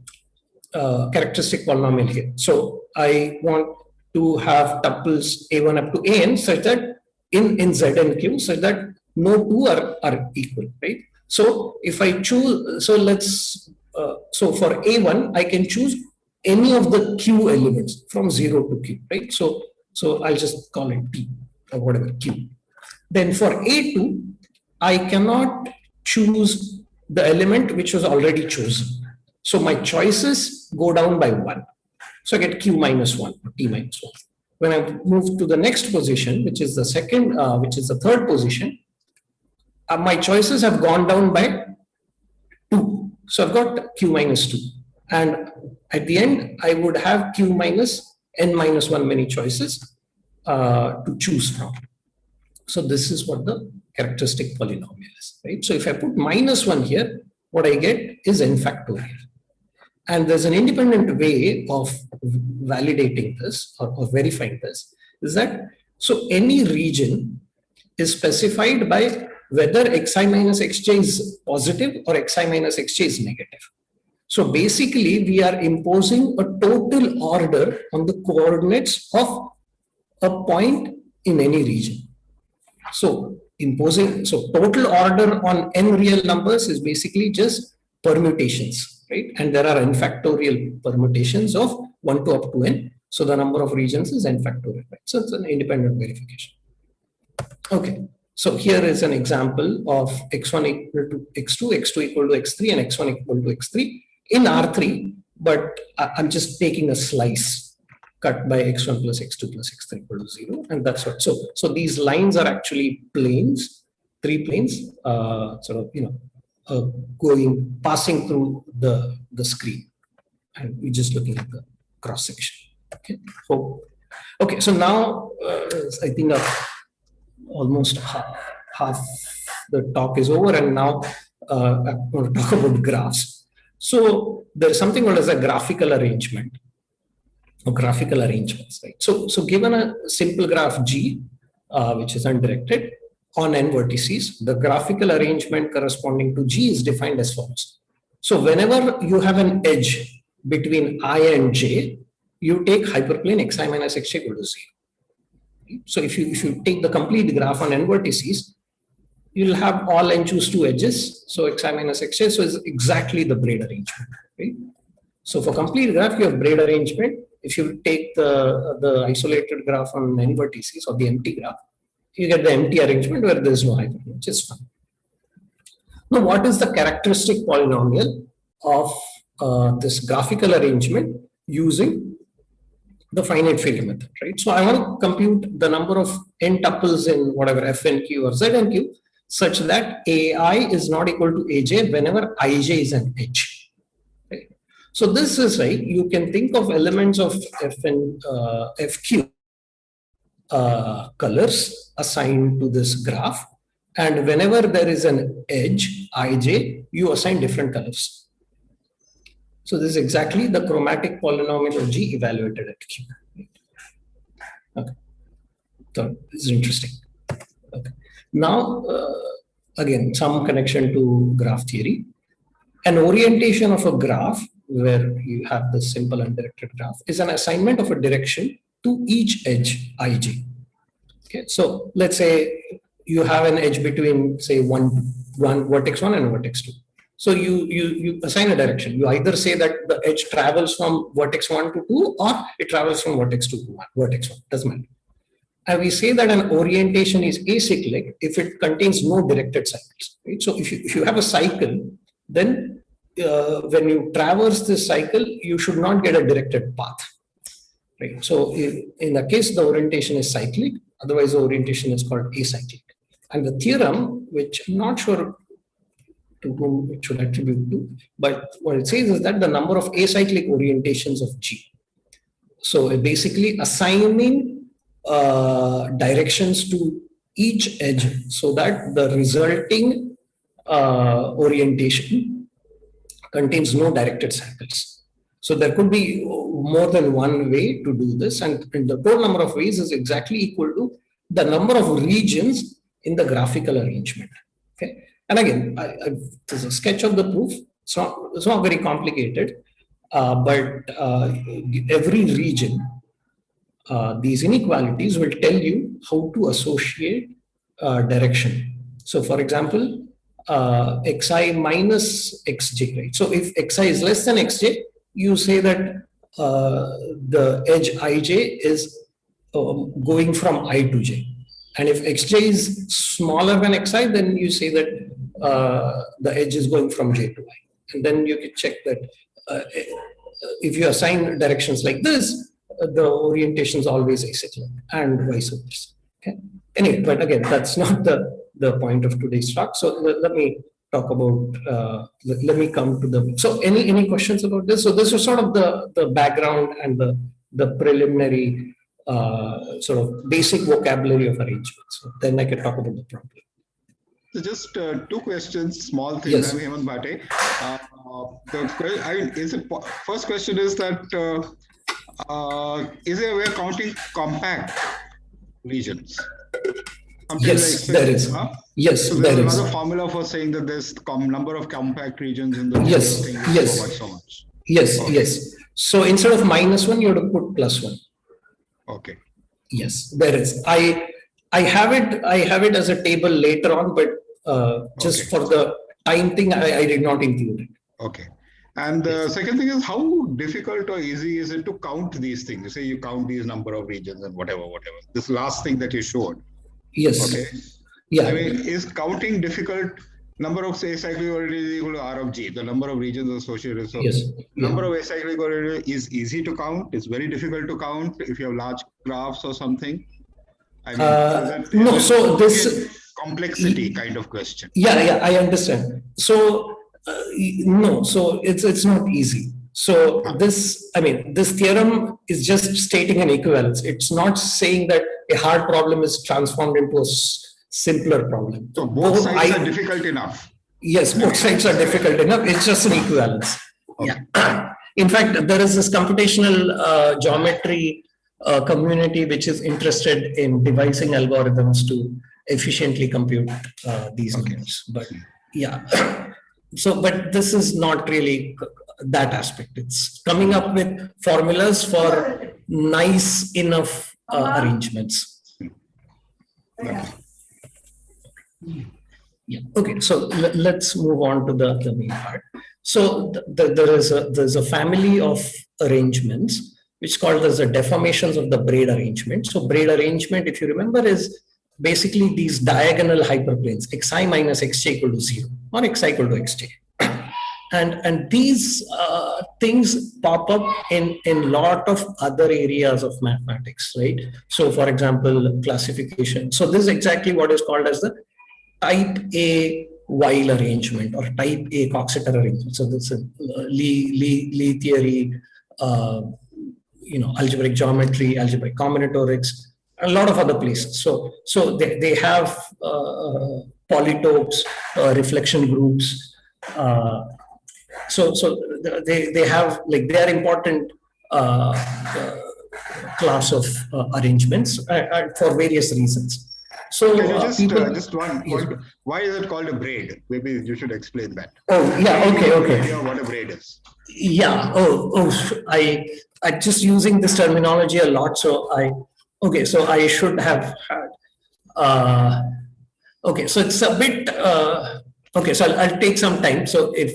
characteristic polynomial here? So I want to have tuples a1 up to an such that in Z and Q such that no two are equal, right? So if I choose, so let's, so for A1, I can choose any of the Q elements from 0 to Q, right? So I'll just call it P or whatever Q. Then for A2, I cannot choose the element which was already chosen. So my choices go down by 1. So I get Q minus 1 or T minus 1. When I move to the next position, which is the second, which is the third position, my choices have gone down by 2. So I've got Q minus 2. And at the end, I would have Q minus n minus 1 many choices to choose from. So this is what the characteristic polynomial is, right? So if I put minus 1 here, what I get is n factorial. And there's an independent way of validating this or verifying this, is that, so any region is specified by whether xi minus xj is positive or xi minus xj is negative. So basically, we are imposing a total order on the coordinates of a point in any region. So total order on n real numbers is basically just permutations, right? And there are n factorial permutations of 1 to up to n. So the number of regions is n factorial, right? So it's an independent verification. Okay. So here is an example of x1 equal to x2, x2 equal to x3, and x1 equal to x3 in R3, but I'm just taking a slice cut by x1 plus x2 plus x3 equal to 0, and that's what. So these lines are actually planes, 3 planes, sort of passing through the screen, and we're just looking at the cross section. Okay. So now I think almost half the talk is over, and now I'm going to talk about graphs. So there's something called as a graphical arrangement or graphical arrangements, right? So given a simple graph G, which is undirected on n vertices, the graphical arrangement corresponding to G is defined as follows. So whenever you have an edge between I and J, you take hyperplane xi minus xj equal to 0. So if you take the complete graph on n vertices, you'll have all n choose 2 edges. So xi minus xj, so it's exactly the Braid arrangement, right? So for complete graph, you have Braid arrangement. If you take the isolated graph on n vertices or the empty graph, you get the empty arrangement where there's no hyperplane, which is fine. Now, what is the characteristic polynomial of this graphical arrangement using the finite failure method, right? So I want to compute the number of n tuples in whatever f n q or z n q such that ai is not equal to aj whenever ij is an edge. Right? So this is right. You can think of elements of fq colors assigned to this graph, and whenever there is an edge ij, you assign different colors. So this is exactly the chromatic polynomial of G evaluated at Q. Okay. So this is interesting. Okay. Now, again, some connection to graph theory. An orientation of a graph where you have the simple undirected graph is an assignment of a direction to each edge ij. Okay. So let's say you have an edge between, say, one vertex 1 and vertex 2. So you assign a direction. You either say that the edge travels from vertex 1 to 2, or it travels from vertex 2 to vertex 1, doesn't matter. And we say that an orientation is acyclic if it contains no directed cycles. Right? So if you have a cycle, then when you traverse this cycle, you should not get a directed path. Right? So in the case the orientation is cyclic, otherwise the orientation is called acyclic. And the theorem, which I'm not sure to whom it should attribute to, but what it says is that the number of acyclic orientations of G. So basically assigning directions to each edge so that the resulting orientation contains no directed cycles. So there could be more than one way to do this, and the total number of ways is exactly equal to the number of regions in the graphical arrangement. Okay. And again, there's a sketch of the proof. It's not very complicated, but every region, these inequalities will tell you how to associate direction. So for example, xi minus xj, right? So if xi is less than xj, you say that the edge ij is going from I to j. And if xj is smaller than xi, then you say that the edge is going from j to I. And then you can check that if you assign directions like this, the orientation is always acyclic and vice versa. Okay. Anyway, but again, that's not the point of today's talk. So let me talk about, let me come to the, so any questions about this? So this is sort of the background and the preliminary sort of basic vocabulary of arrangements. So then I can talk about the problem. So just 2 questions, small things. Yes. I'm Hemant Bhate. First question is that is there a way of counting compact regions? Something Yes, like there is. Huh? Yes, So there there's is. another formula for saying that there's number of compact regions in the Yes, thing is yes. so much. Yes, Okay. yes. So instead of -1, you have to put +1. Okay. Yes, there is. I have it as a table later on, but just Okay. for the time thing, I did not include it. Okay. And the second thing is, how difficult or easy is it to count these things? You say you count these number of regions and whatever. This last thing that you showed. Yes. Okay. Yeah. I mean, is counting difficult? Number of acyclic order is equal to R of G, the number of regions associated. So Yes. number of acyclic order is easy to count. It's very difficult to count if you have large graphs or something. I mean, no, so this complexity kind of question. Yeah, I understand. So no, so it's not easy. So this theorem is just stating an equivalence. It's not saying that a hard problem is transformed into a simpler problem. So both sides are difficult enough. Yes, both sides are difficult enough. It's just an equivalence. Okay. Yeah. In fact, there is this computational geometry community which is interested in devising algorithms to efficiently compute these numbers. But yeah, so but this is not really that aspect. It's coming up with formulas for nice enough arrangements. Yeah. Okay. So let's move on to the main part. So there's a family of arrangements which is called as the deformations of the Braid Arrangement. So Braid Arrangement, if you remember, is basically these diagonal hyperplanes xi minus xj equal to 0 or xi equal to xj. And these things pop up in lot of other areas of mathematics, right? So for example, classification. So this is exactly what is called as the type A Weil arrangement or type A Coxeter arrangement. So this is Lie theory, algebraic geometry, algebraic combinatorics, a lot of other places. So they have polytopes, reflection groups. So they have they are important class of arrangements for various reasons. So can you just yes. Why is it called a braid? Maybe you should explain that. Oh yeah, okay. Idea what a braid is. Yeah. I just using this terminology a lot. So I should have had. Okay, so it's a bit. Okay, so I'll take some time. So if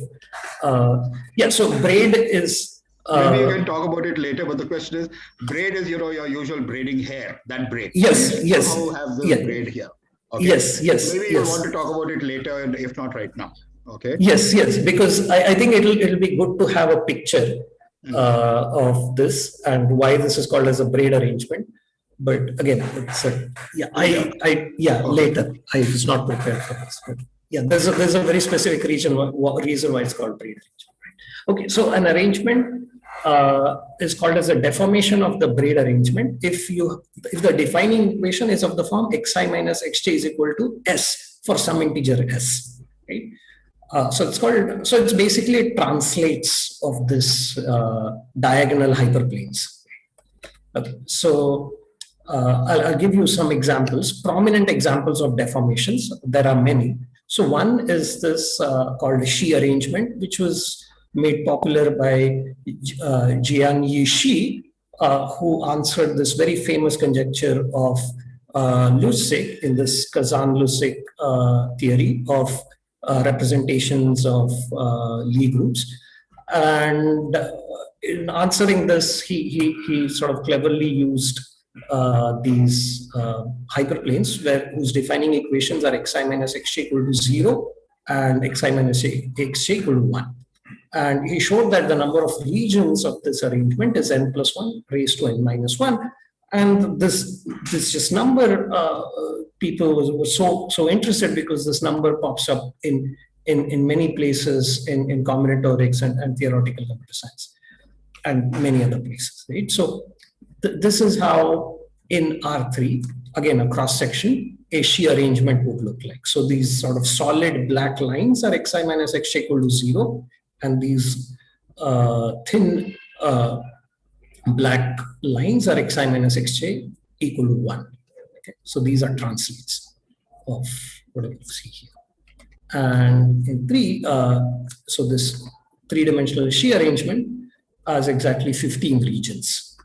so braid is. Maybe you can talk about it later, but the question is, braid is your usual braiding hair, that braid. Yes. Somehow have the braid here. Okay. Yes. Maybe you want to talk about it later, and if not right now. Okay. Yes, because I think it'll be good to have a picture of this and why this is called as a braid arrangement. But again, it's later. I was not prepared for this. But yeah, there's a very specific reason why it's called braid arrangement. Okay, so an arrangement is called as a deformation of the braid arrangement if the defining equation is of the form xi minus xj is equal to s for some integer s, right? So it's basically it translates of this diagonal hyperplanes. Okay, so I'll give you some examples, prominent examples of deformations. There are many. So one is this called Xi arrangement, which was made popular by Jiang Shi, who answered this very famous conjecture of Lussig in this Kazan-Lussig theory of representations of Lie groups. And in answering this, he sort of cleverly used these hyperplanes whose defining equations are xi minus xj equal to 0 and xi minus xj equal to 1. And he showed that the number of regions of this arrangement is n plus 1 raised to n minus 1. And this just number, people were so interested because this number pops up in many places in combinatorics and theoretical computer science and many other places, right? So this is how in R3, again, a cross section, a Xi arrangement would look like. So these sort of solid black lines are xi minus xj equal to 0. And these thin black lines are xi minus xj equal to 1. Okay? So these are translates. of whatever you see here. And in 3, so this 3-dimensional shear arrangement has exactly 15 regions,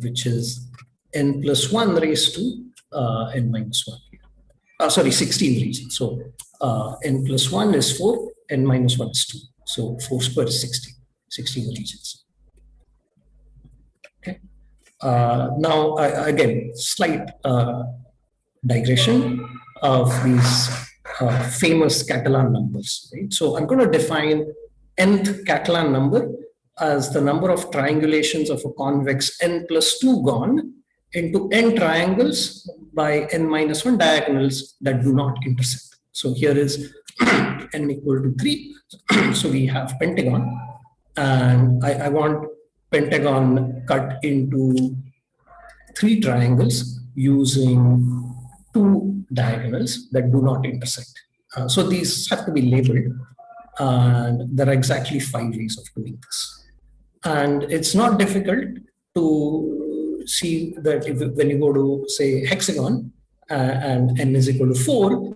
which is n plus 1 raised to n minus 1. Sorry, 16 regions. So n plus 1 is 4, n minus 1 is 2. So 4 square is 16 regions. Okay. Now, again, slight digression of these famous Catalan numbers. Right? So I'm going to define nth Catalan number as the number of triangulations of a convex n plus 2 gone into n triangles by n minus 1 diagonals that do not intersect. So here is n equal to 3. So we have pentagon, and I want pentagon cut into 3 triangles using 2 diagonals that do not intersect. So these have to be labeled, and there are exactly 5 ways of doing this. And it's not difficult to see that when you go to, say, hexagon and n is equal to 4,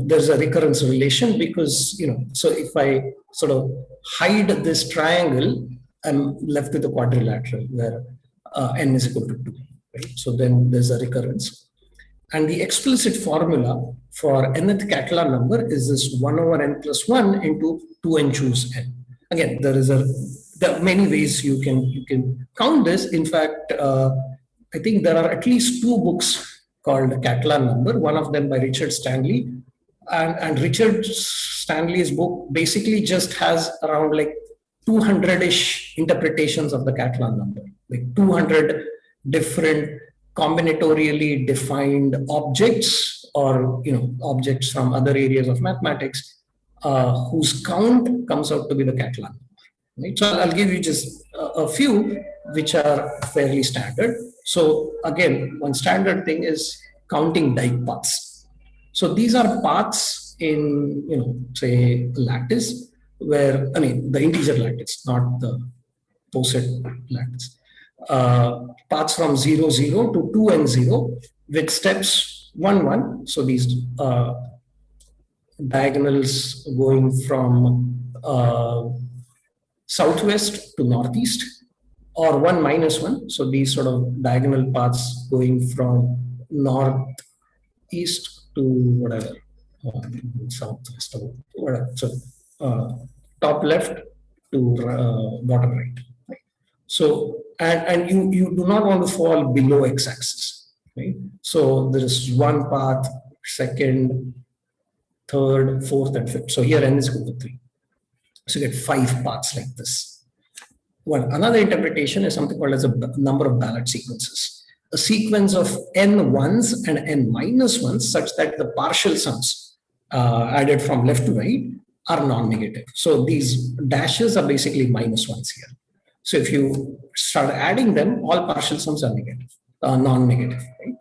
there's a recurrence relation because, so if I sort of hide this triangle, I'm left with a quadrilateral where n is equal to 2. Right? So then there's a recurrence. And the explicit formula for nth Catalan number is this 1 over n plus 1 into 2n choose n. Again, there are many ways you can count this. In fact, I think there are at least 2 books called Catalan number, one of them by Richard Stanley. And Richard Stanley's book basically just has around like 200-ish interpretations of the Catalan number, like 200 different combinatorially defined objects, or objects from other areas of mathematics, whose count comes out to be the Catalan number. Right? So I'll give you just a few which are fairly standard. So again, one standard thing is counting Dyke paths. So these are paths in say lattice, where the integer lattice, not the poset lattice. Paths from 0, 0 to 2 and 0 with steps 1, 1. So these diagonals going from southwest to northeast, or 1 minus 1. So these sort of diagonal paths going from northeast to whatever, southwest or whatever. So top left to bottom right. So, and you do not want to fall below x-axis, right? So there is 1 path, 2nd, 3rd, 4th, and 5th. So here n is equal to 3. So you get 5 paths like this. Another interpretation is something called as a number of ballot sequences. A sequence of n ones and n minus ones such that the partial sums added from left to right are non-negative. So these dashes are basically minus ones here. So if you start adding them, all partial sums are negative, non-negative, right?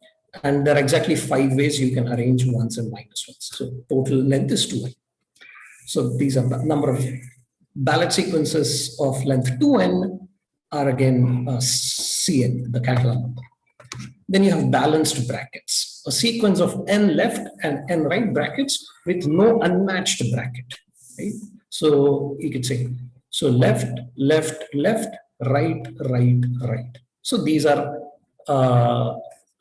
And there are exactly 5 ways you can arrange ones and minus ones. So total length is 2n. So these are the number of ballot sequences of length 2n are again Cn, the Catalan number. Then you have balanced brackets, a sequence of n left and n right brackets with no unmatched bracket, right? So you could say, so left, left, left, right, right, right. So these are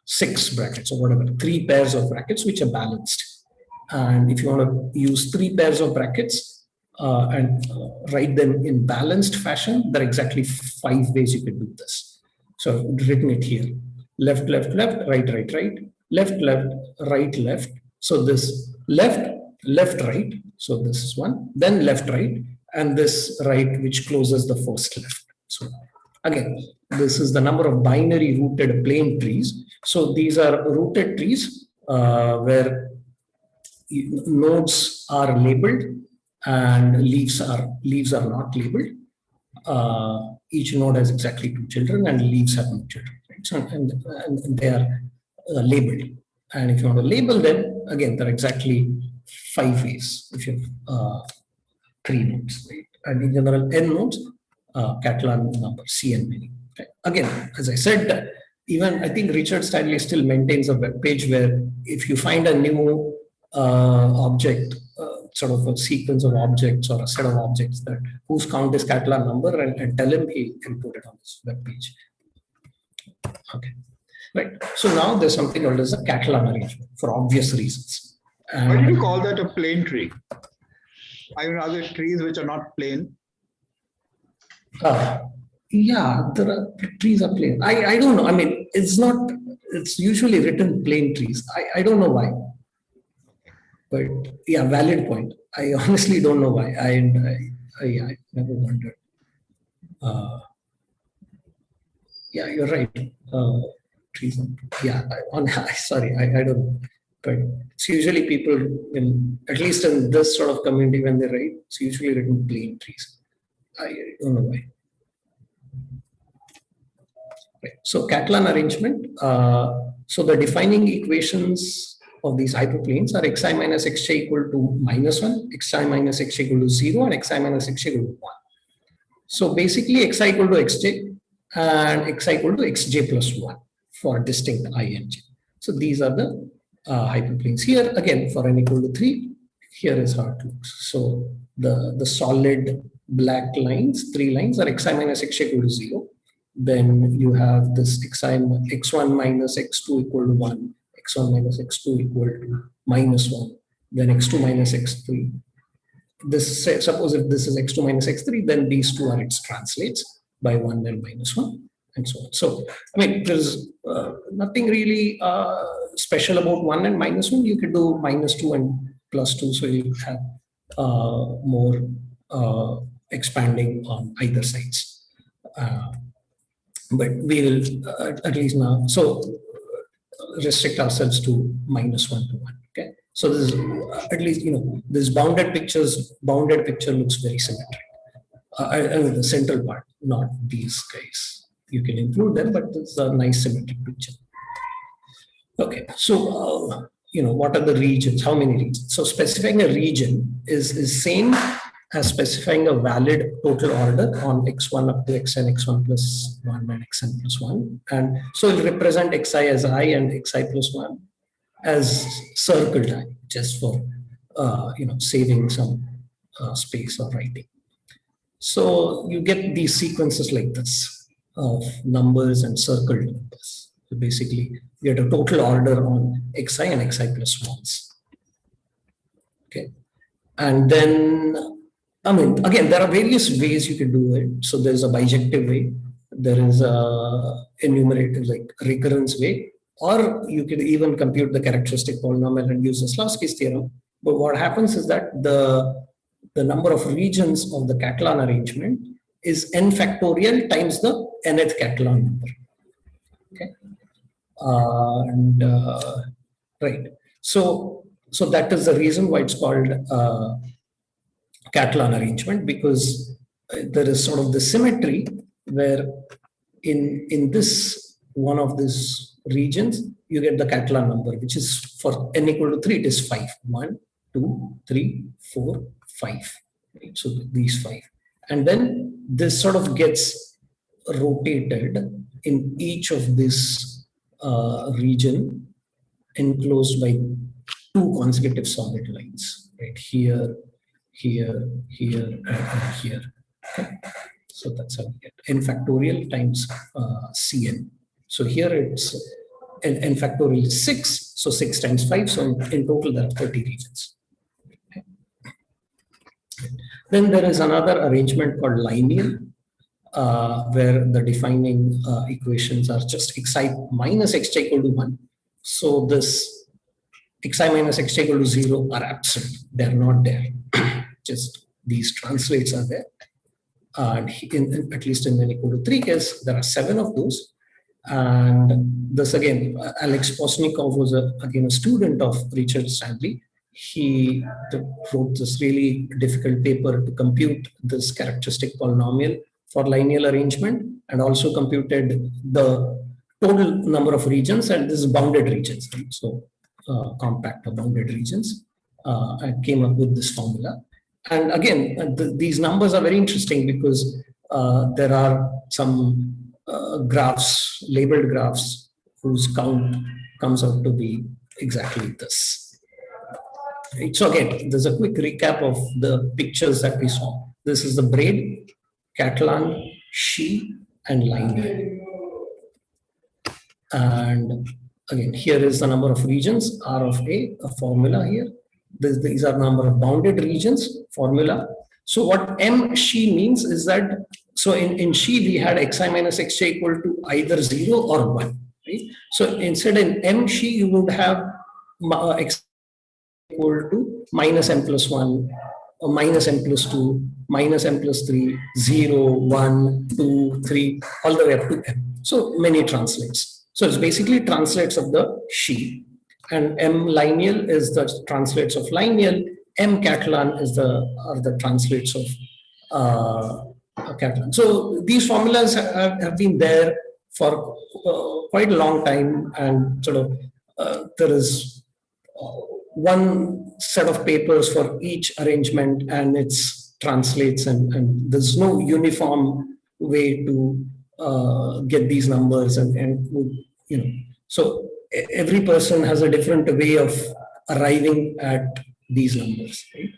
6 brackets or whatever, 3 pairs of brackets which are balanced. And if you want to use 3 pairs of brackets and write them in balanced fashion, there are exactly 5 ways you can do this. So I've written it here. Left, left, left, right, right, right, left, left, right, left. So this left, left, right. So this is one, then left, right, and this right, which closes the first left. So again, this is the number of binary rooted plane trees. So these are rooted trees where nodes are labeled and leaves are not labeled. Each node has exactly 2 children and leaves have no children. Right? So, and they are labeled. And if you want to label them, again, there are exactly 5 ways. If you have 3 nodes, right? And in general, n nodes, Catalan number, Cn many. Right? Again, as I said, even I think Richard Stanley still maintains a web page where if you find a new object, sort of a sequence of objects or a set of objects that whose count is Catalan number, and tell him he can put it on this web page. Okay, right. So now there's something called as a Catalan arrangement for obvious reasons. Why do you call that a plane tree? I mean, are there trees which are not plane? Yeah, there are trees are plain. I don't know. I mean, it's not. It's usually written plain trees. I don't know why. But yeah, valid point. I honestly don't know why. I never wondered. Yeah, you're right. Trees. Yeah, sorry, I don't know. But it's usually people, at least in this sort of community, when they write, it's usually written plain trees. I don't know why. Right. So Catalan arrangement. So the defining equations of these hyperplanes are xi minus xj equal to -1, xi minus xj equal to 0, and xi minus xj equal to 1. So basically xi equal to xj and xi equal to xj plus 1 for distinct I and j. So these are the hyperplanes. Here again, for n equal to 3, here is how it looks. So the solid black lines, 3 lines, are xi minus xj equal to 0. Then you have this x1 minus x2 equal to 1, x1 minus x2 equal to -1, then x2 minus x3. This, suppose if this is x2 minus x3, then these two are its translates by 1 and -1, and so on. So, I mean, there's nothing really special about 1 and -1. You could do -2 and +2, so you have more expanding on either sides. But we will at least now restrict ourselves to -1 to 1. Okay, so this is at least, you know, this bounded picture looks very symmetric. I mean, the central part, not these guys. You can include them, but it's a nice symmetric picture. Okay, so you know, what are the regions? How many regions? So specifying a region is same as specifying a valid total order on x1 up to xn, x1 plus 1 and xn plus 1. And so it'll represent xi as I and xi plus 1 as circled I, just for you know, saving some space of writing. So you get these sequences like this of numbers and circled numbers. So basically, you get a total order on xi and xi plus 1s. Okay, and then, I mean, again, there are various ways you can do it. So there's a bijective way, there is a enumerative, like recurrence way, or you could even compute the characteristic polynomial and use Zaslavsky's theorem. But what happens is that the number of regions of the Catalan arrangement is n factorial times the nth Catalan number. Okay, right. So that is the reason why it's called Catalan arrangement, because there is sort of the symmetry where in this one of these regions you get the Catalan number, which is for n equal to 3, it is 5. 1, 2, 3, 4, 5. Right? So these 5, and then this sort of gets rotated in each of this region enclosed by 2 consecutive solid lines, right here, here, here, and here. Okay. So that's how we get n factorial times Cn. So here it's n factorial is 6, so 6 times 5. So in total there are 30 regions. Okay. Then there is another arrangement called lineal, where the defining equations are just xi minus xj equal to 1. So this xi minus xj equal to 0 are absent. They're not there. Just these translates are there. And at least in n equal to 3 case, there are 7 of those. And this again, Alex Posnikov was again a student of Richard Stanley. He wrote this really difficult paper to compute this characteristic polynomial for lineal arrangement, and also computed the total number of regions, and this is bounded regions. Right? So compact or bounded regions. I came up with this formula. And again, these numbers are very interesting because there are some graphs, labeled graphs, whose count comes out to be exactly this. Right. So again, there's a quick recap of the pictures that we saw. This is the braid, Catalan, she, and linear. And again, here is the number of regions, R of A, a formula here. These are number of bounded regions, formula. So what M she means is that, so in she we had xi minus xj equal to either 0 or 1. Right? So instead in M she you would have x equal to minus m plus 1, or minus m plus 2, minus m plus 3, 0, 1, 2, 3, all the way up to m. So many translates. So it's basically translates of the she, and m lineal is the translates of lineal. M Catalan is are the translates of Catalan. So these formulas have been there for quite a long time, and sort of there is one set of papers for each arrangement and its translates, and there's no uniform way to get these numbers, and you know, so every person has a different way of arriving at these numbers, right?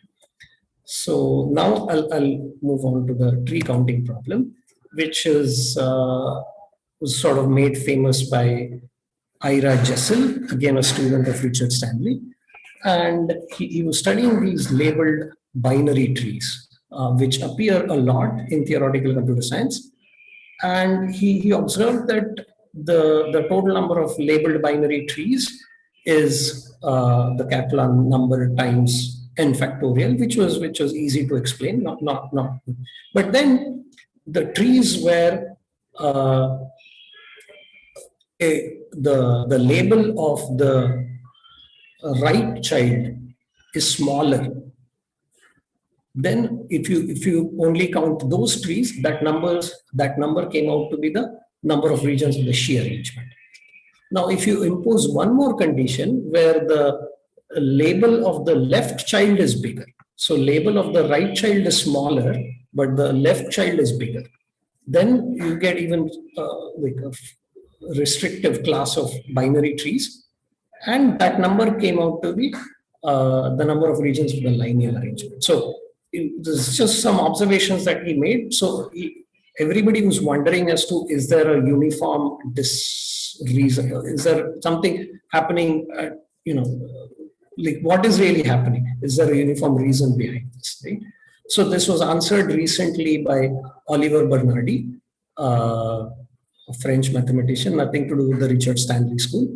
So now I'll move on to the tree counting problem, which is was sort of made famous by Ira Jessel, again a student of Richard Stanley, and he was studying these labeled binary trees, which appear a lot in theoretical computer science, and he observed that the total number of labeled binary trees is the Catalan number times n factorial, which was easy to explain, not. But then the trees where the label of the right child is smaller, then if you only count those trees, that number came out to be the number of regions of the she arrangement. Now, if you impose one more condition where the label of the left child is bigger, so label of the right child is smaller, but the left child is bigger, then you get even like a restrictive class of binary trees, and that number came out to be the number of regions of the lineal arrangement. So there's just some observations that he made. So everybody was wondering as to, is there a uniform reason? Is there something happening? Like what is really happening? Is there a uniform reason behind this? Right? So this was answered recently by Oliver Bernardi, a French mathematician, nothing to do with the Richard Stanley School.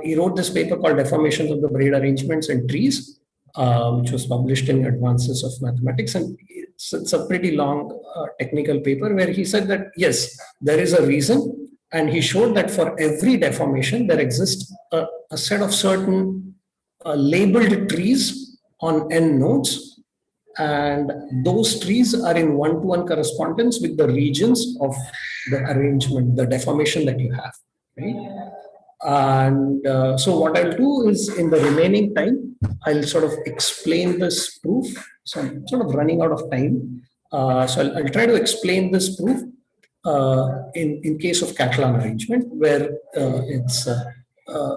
He wrote this paper called Deformations of the Braid Arrangements and Trees, which was published in Advances of Mathematics. And it's a pretty long technical paper where he said that, yes, there is a reason. And he showed that for every deformation, there exists a set of certain labeled trees on n nodes. And those trees are in one-to-one correspondence with the regions of the arrangement, the deformation that you have. Right? And so what I'll do is, in the remaining time, I'll sort of explain this proof. So I'm sort of running out of time. So I'll try to explain this proof in case of Catalan arrangement, where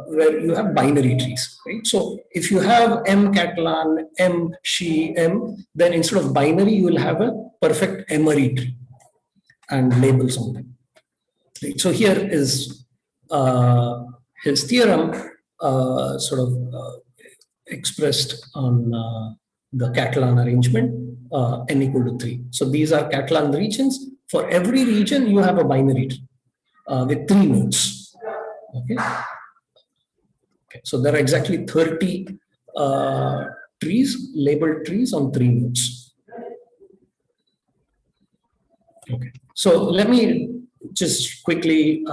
where you have binary trees, right? So if you have M Catalan, M she, M, then instead of binary, you will have a perfect emery tree and labels on them. Right? So here is his theorem sort of expressed on the Catalan arrangement, n equal to 3. So these are Catalan regions. For every region, you have a binary tree with 3 nodes. Okay. So there are exactly 30 trees, labeled trees on 3 nodes. Okay. So let me just quickly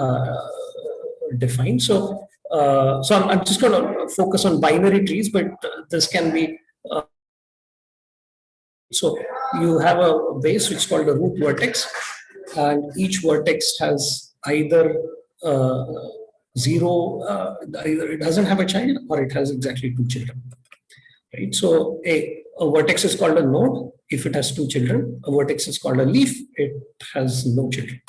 define. So I'm just going to focus on binary trees, but this can be. So you have a base which is called a root vertex, and each vertex has either either it doesn't have a child or it has exactly 2 children. Right. So a vertex is called a node if it has 2 children. A vertex is called a leaf. It has no children.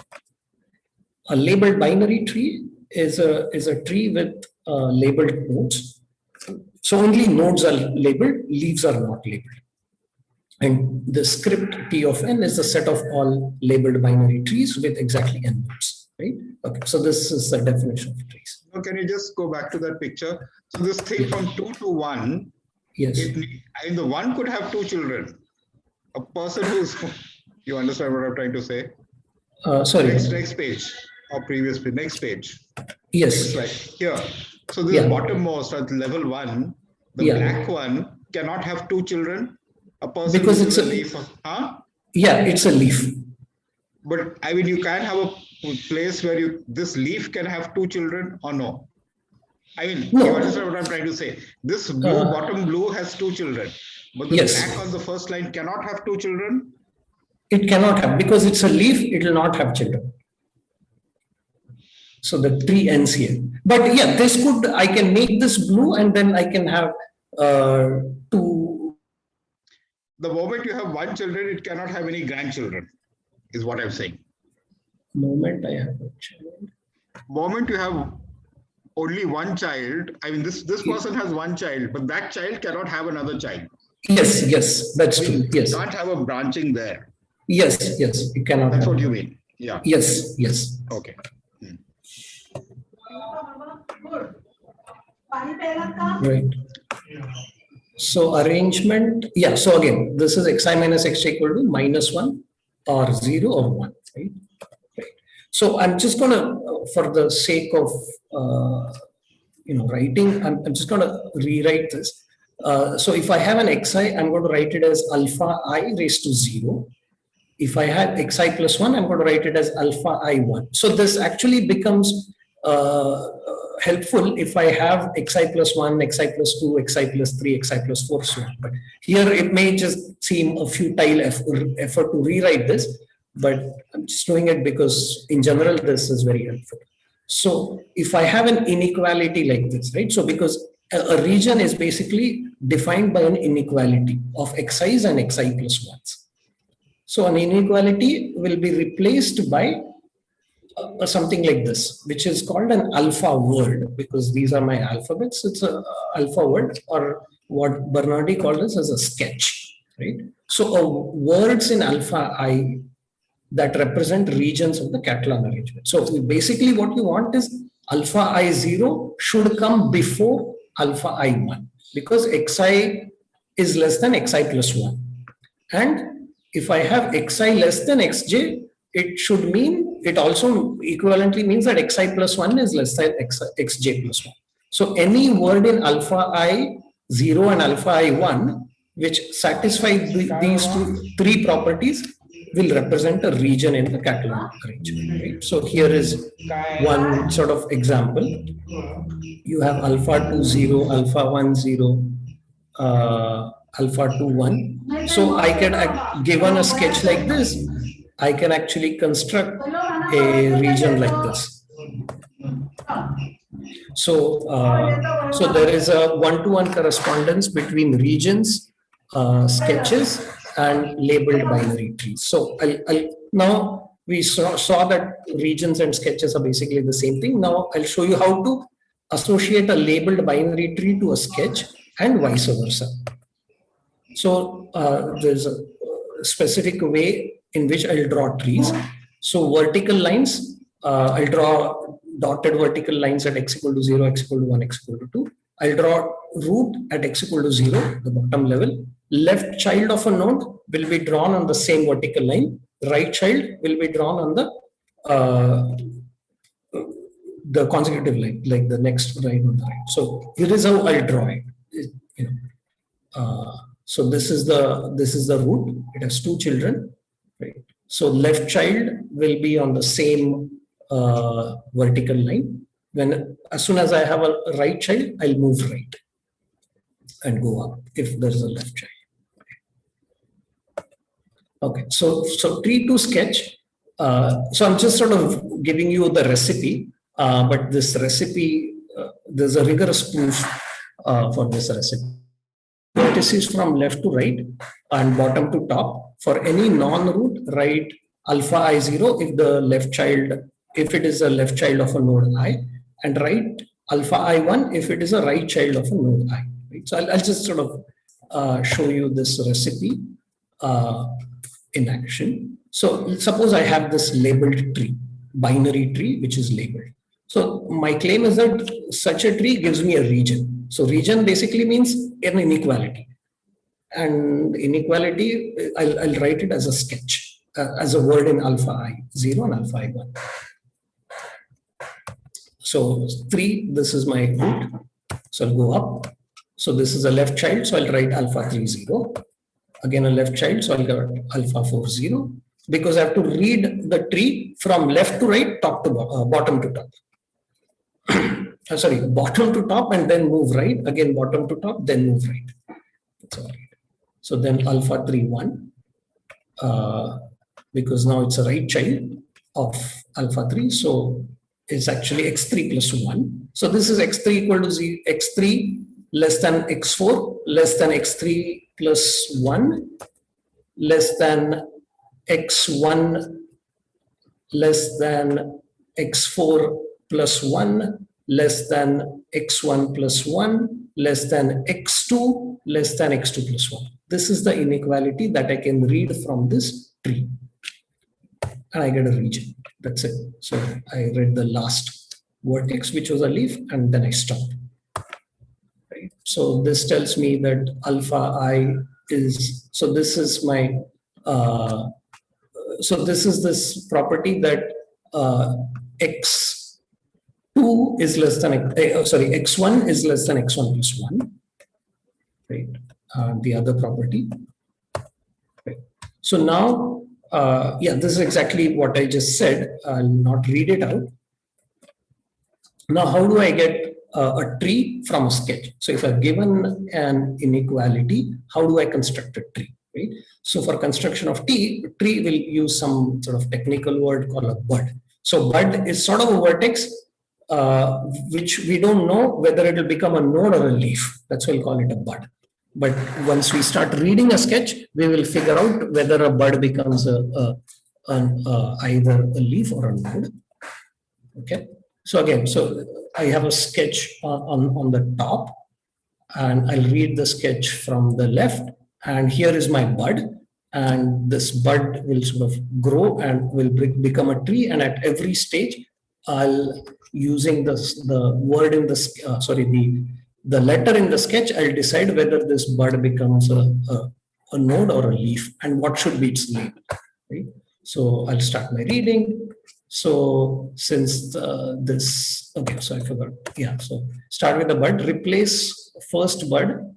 A labeled binary tree is a tree with labeled nodes. So only nodes are labeled, leaves are not labeled. And the script T of n is the set of all labeled binary trees with exactly n nodes, right? Okay, so this is the definition of trees. Now, can you just go back to that picture? So this thing from 2 to 1, Yes. and the 1 could have 2 children. A person who's, you understand what I'm trying to say? Sorry. Next page or previous page, next page. Yes. Like here. So this bottommost at level 1, the black one cannot have 2 children. A person because it's a leaf. Huh? Yeah, it's a leaf. But I mean, you can't have a place where this leaf can have 2 children or no? I mean, no. You understand what I'm trying to say? This blue, bottom blue has 2 children, but the black on the first line cannot have 2 children. It cannot have, because it's a leaf, it will not have children. So the tree ends here. But yeah, this could, I can make this blue and then I can have 2. The moment you have 1 children, it cannot have any grandchildren, is what I'm saying. Moment I have a child. Moment you have only 1 child, I mean, this person has 1 child, but that child cannot have another child. Yes, that's true. Yes. You can't have a branching there. Yes, it cannot. That's what you mean. Yeah. Yes. Okay. Right. So arrangement, so again, this is xi minus xj equal to -1 or 0 or 1, right? So I'm just gonna, for the sake of writing, I'm just gonna rewrite this. So if I have an xi, I'm going to write it as alpha I raised to 0. If I had xi plus 1, I'm going to write it as alpha I1. So this actually becomes helpful if I have xi plus 1, xi plus 2, xi plus 3, xi plus 4, so on. But here it may just seem a futile effort to rewrite this, but I'm just doing it because in general this is very helpful. So if I have an inequality like this, right? So because a region is basically defined by an inequality of xi's and xi plus 1s. So an inequality will be replaced by something like this, which is called an alpha word, because these are my alphabets. It's an alpha word, or what Bernardi called this as a sketch, right? So words in alpha I that represent regions of the Catalan arrangement. So basically what you want is alpha I0 should come before alpha I1, because xi is less than xi plus 1. And if I have xi less than xj, it should mean, it also equivalently means that xi plus 1 is less than xj plus 1. So any word in alpha I0 and alpha I1 which satisfy these 3 properties will represent a region in the Catalan arrangement, right? So here is one sort of example. You have alpha 2 0, alpha 1 0, alpha 2 1. So I can, given a sketch like this, I can actually construct a region like this. So, so there is a one-to-one correspondence between regions, sketches, and labeled binary trees. So now we saw that regions and sketches are basically the same thing. Now I'll show you how to associate a labeled binary tree to a sketch and vice versa. So there's a specific way in which I'll draw trees. So vertical lines, I'll draw dotted vertical lines at x equal to 0, x equal to 1, x equal to 2. I'll draw root at x equal to 0, the bottom level. Left child of a node will be drawn on the same vertical line. Right child will be drawn on the consecutive line, like the next line on the right. So here is how I'll draw it. So this is the root. It has 2 children, right? So left child will be on the same vertical line. As soon as I have a right child, I'll move right and go up if there's a left child. Okay, so tree to sketch. So I'm just sort of giving you the recipe, but this recipe, there's a rigorous proof for this recipe. Vertices from left to right and bottom to top. For any non-root, write alpha I0 if the left child, if it is a left child of a node I, and write alpha I1 if it is a right child of a node I. Right? So I'll just sort of show you this recipe in action. So suppose I have this labeled tree, binary tree, which is labeled. So my claim is that such a tree gives me a region. So region basically means an inequality. And inequality, I'll write it as a sketch, as a word in alpha I0 and alpha I1. So 3, this is my root. So I'll go up. So this is a left child. So I'll write alpha 3, 0. Again, a left child. So I'll get alpha 4, 0. Because I have to read the tree from left to right, top to bottom to top. Sorry, bottom to top and then move right. Again, bottom to top, then move right. That's all right. So then alpha 3, 1. Because now it's a right child of alpha 3. So it's actually x3 plus 1. So this is x3 equal to 0, x3 less than x4 less than x3 plus 1 less than x1 less than x4 plus 1 less than x1 plus 1 less than x2 less than x2 plus 1. This is the inequality that I can read from this tree. And I get a region. That's it. So I read the last vertex, which was a leaf, and then I stopped. Right. So this tells me that alpha I is, so this is my, so this is this property that x2 is less than, x1 is less than x1 plus 1. Right. The other property. Right. So now, yeah, this is exactly what I just said. I'll not read it out. Now, how do I get a tree from a sketch? So if I've given an inequality, how do I construct a tree? Right? So for construction of tree will use some sort of technical word called a bud. So bud is sort of a vertex which we don't know whether it will become a node or a leaf. That's why we'll call it a bud. But once we start reading a sketch, we will figure out whether a bud becomes either a leaf or a node. Okay. So again, so I have a sketch on the top, and I'll read the sketch from the left. And here is my bud, and this bud will sort of grow and will become a tree. And at every stage, I'll using the word in the the letter in the sketch, I'll decide whether this bud becomes a node or a leaf, and what should be its label. Right? So I'll start my reading. So since this, okay, so I forgot. Yeah, so start with the bud, replace first bud,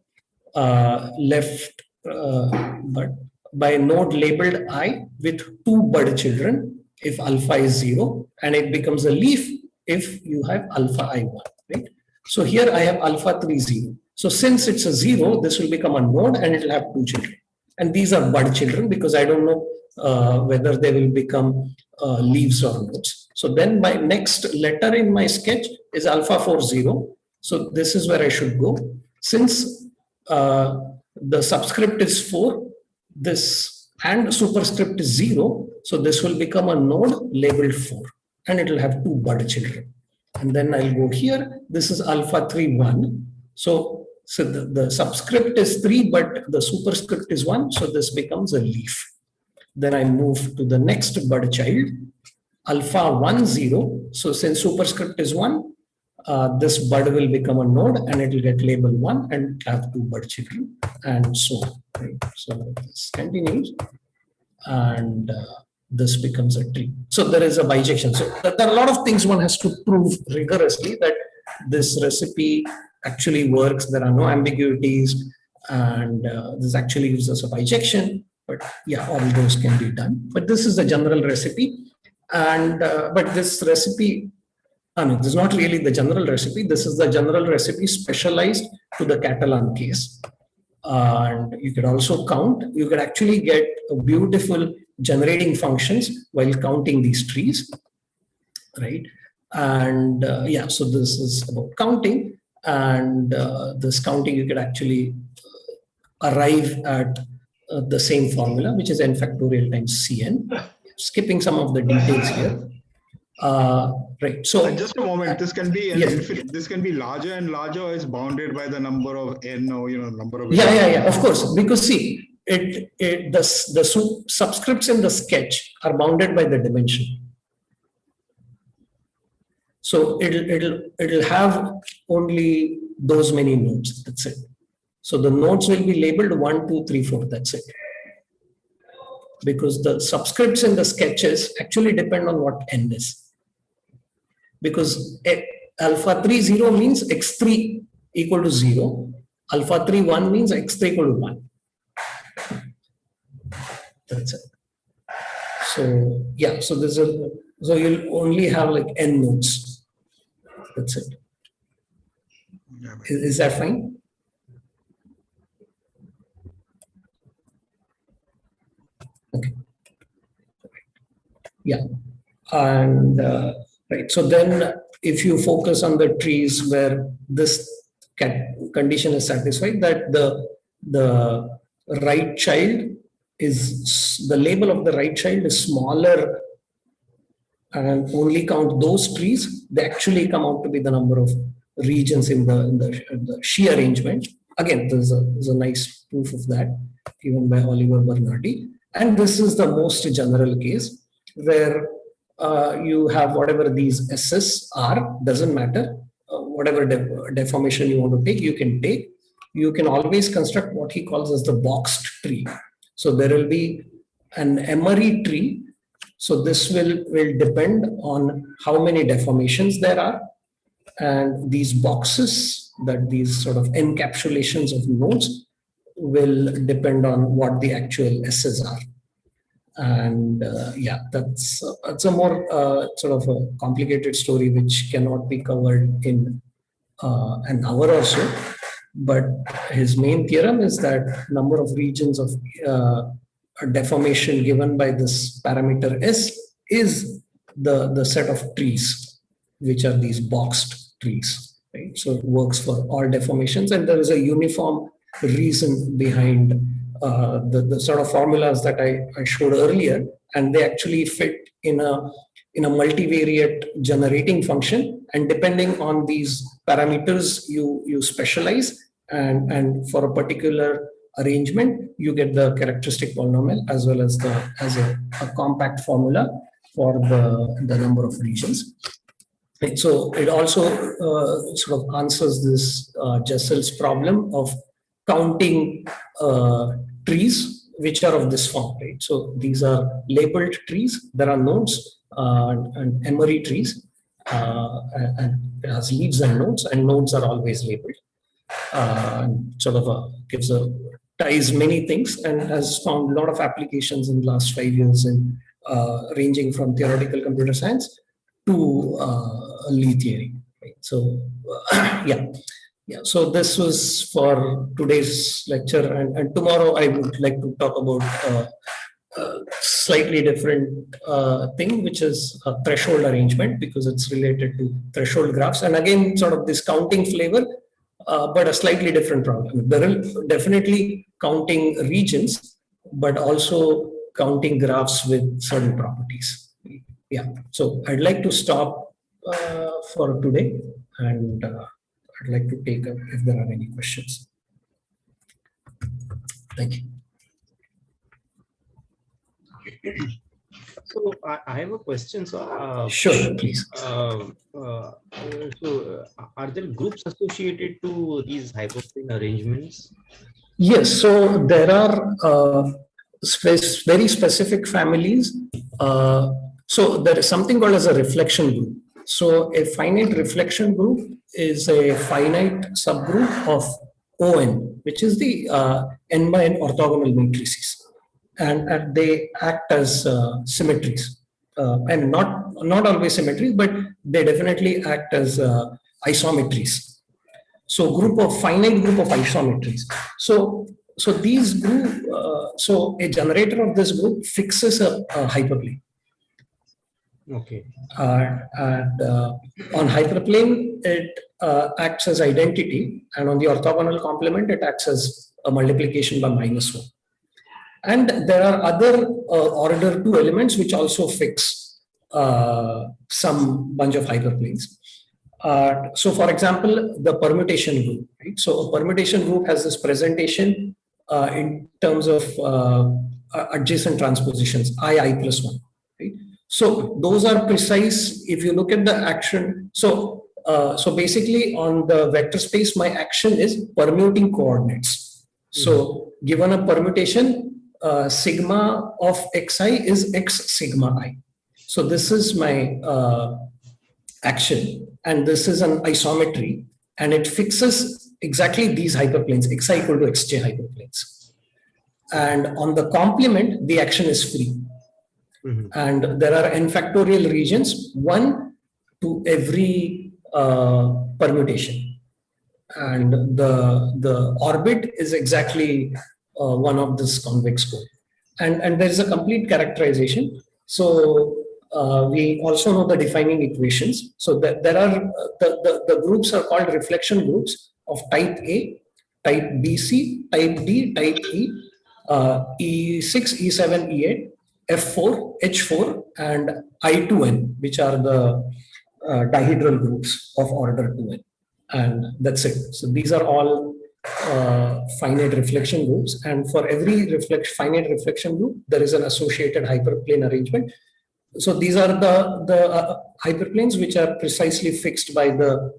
left bud by a node labeled I with 2 bud children if alpha is 0, and it becomes a leaf if you have alpha I1, right? So here I have alpha 3, 0. So since it's a 0, this will become a node and it will have 2 children. And these are bud children because I don't know whether they will become leaves or nodes. So then my next letter in my sketch is alpha 4, 0. So this is where I should go. Since the subscript is 4, this and superscript is 0, so this will become a node labeled 4, and it will have 2 bud children. And then I'll go here. This is alpha 3, 1. So the subscript is 3, but the superscript is 1. So this becomes a leaf. Then I move to the next bud child, alpha 1, 0. So since superscript is 1, this bud will become a node and it will get labeled 1 and have 2 bud children, and so on. Right? So this continues, and this becomes a tree. So there is a bijection. So there are a lot of things one has to prove rigorously that this recipe actually works. There are no ambiguities, and this actually gives us a bijection. But yeah, all those can be done. But this is the general recipe, and but this recipe, this is not really the general recipe. This is the general recipe specialized to the Catalan case. And you could also count. You could actually get a beautiful generating functions while counting these trees, right? And yeah, so this is about counting, and this counting you could actually arrive at the same formula, which is n factorial times Cn. Skipping some of the details here, right? So just a moment. This can be an yes. infinite. This can be larger and larger, or it's bounded by the number of n, or number of. Yeah. Of course, because see, the subscripts in the sketch are bounded by the dimension. So it'll have only those many nodes. That's it. So the nodes will be labeled 1, 2, 3, 4. That's it. Because the subscripts in the sketches actually depend on what n is. Because alpha 3 0 means x3 equal to 0. Alpha 3 1 means x3 equal to 1. That's it. So yeah, so so you'll only have like n nodes. That's it. Is that fine? Okay. Yeah. And right. So then if you focus on the trees where this condition is satisfied, that the right child is, the label of the right child is smaller, and only count those trees, they actually come out to be the number of regions in the She arrangement. Again, there's a nice proof of that given by Oliver Bernardi. And this is the most general case where you have whatever these S's are, doesn't matter. Whatever deformation you want to take, you can take. You can always construct what he calls as the boxed tree. So there will be an emery tree. So this will depend on how many deformations there are. And these boxes, that these sort of encapsulations of nodes, will depend on what the actual S's are. And yeah, that's a more sort of a complicated story which cannot be covered in an hour or so. But his main theorem is that number of regions of a deformation given by this parameter S is the set of trees, which are these boxed trees, right? So it works for all deformations, and there is a uniform reason behind the sort of formulas that I showed earlier, and they actually fit in a multivariate generating function, and depending on these parameters you specialize, and for a particular arrangement you get the characteristic polynomial as well as a compact formula for the number of regions. Right, so it also sort of answers this Jessel's problem of counting trees which are of this form, right? So these are labeled trees. There are nodes and emery trees, and it has leaves and nodes are always labeled. Sort of ties many things, and has found a lot of applications in the last 5 years in ranging from theoretical computer science to Lie theory. Right? So yeah. So this was for today's lecture, and tomorrow I would like to talk about a slightly different thing, which is a threshold arrangement, because it's related to threshold graphs, and again sort of this counting flavor, but a slightly different problem. There will definitely counting regions, but also counting graphs with certain properties. Yeah, so I'd like to stop for today, and I'd like to take up if there are any questions. Thank you. So I have a question. So sure, please. So are there groups associated to these hyperplane arrangements? Yes. So there are very specific families. So there is something called as a reflection group. So a finite reflection group is a finite subgroup of ON, which is the n by n orthogonal matrices. And they act as symmetries, and not always symmetries, but they definitely act as isometries. So finite group of isometries. So these group, so a generator of this group fixes a hyperplane. Okay. And on hyperplane, it acts as identity, and on the orthogonal complement, it acts as a multiplication by -1. And there are other order 2 elements which also fix some bunch of hyperplanes. So for example, the permutation group, right? So a permutation group has this presentation in terms of adjacent transpositions, I plus 1, right? So those are precise. If you look at the action, so basically on the vector space, my action is permuting coordinates. So given a permutation, sigma of xi is x sigma I. So this is my action, and this is an isometry, and it fixes exactly these hyperplanes, xi equal to xj hyperplanes. And on the complement, the action is free. And there are n factorial regions, 1 to every permutation. And the orbit is exactly one of this convex code. And there is a complete characterization. So we also know the defining equations. So there are the groups are called reflection groups of type A, type BC, type D, type E, E6, E7, E8, F4, H4, and I2N, which are the dihedral groups of order 2n. And that's it. So these are all finite reflection groups. And for every finite reflection group, there is an associated hyperplane arrangement. So these are the hyperplanes which are precisely fixed by the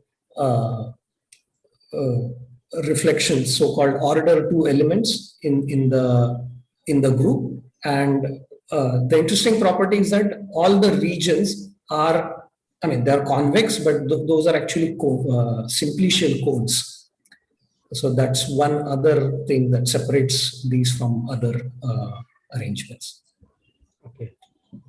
reflections, so-called order 2 elements in the group. And the interesting property is that all the regions are, I mean, they're convex, but those are actually simplicial codes. So that's one other thing that separates these from other arrangements. Okay.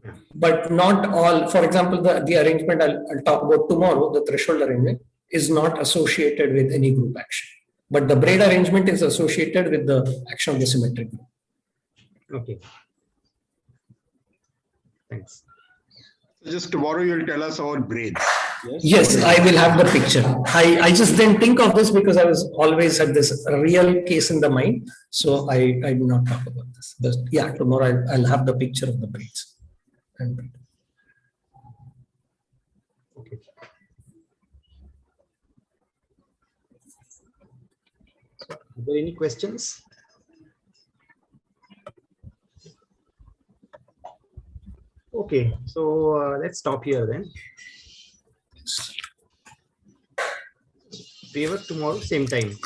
Yeah. But not all. For example, the arrangement I'll talk about tomorrow, the threshold arrangement, is not associated with any group action. But the braid arrangement is associated with the action of the symmetric group. Okay. Thanks. Just tomorrow you'll tell us about braids. Yes, I will have the picture. I just didn't think of this because I was always had this real case in the mind. So I do not talk about this. But yeah, tomorrow I'll have the picture of the braids. Okay. So, are there any questions? Okay, so let's stop here then. Priyavrat, tomorrow, same time.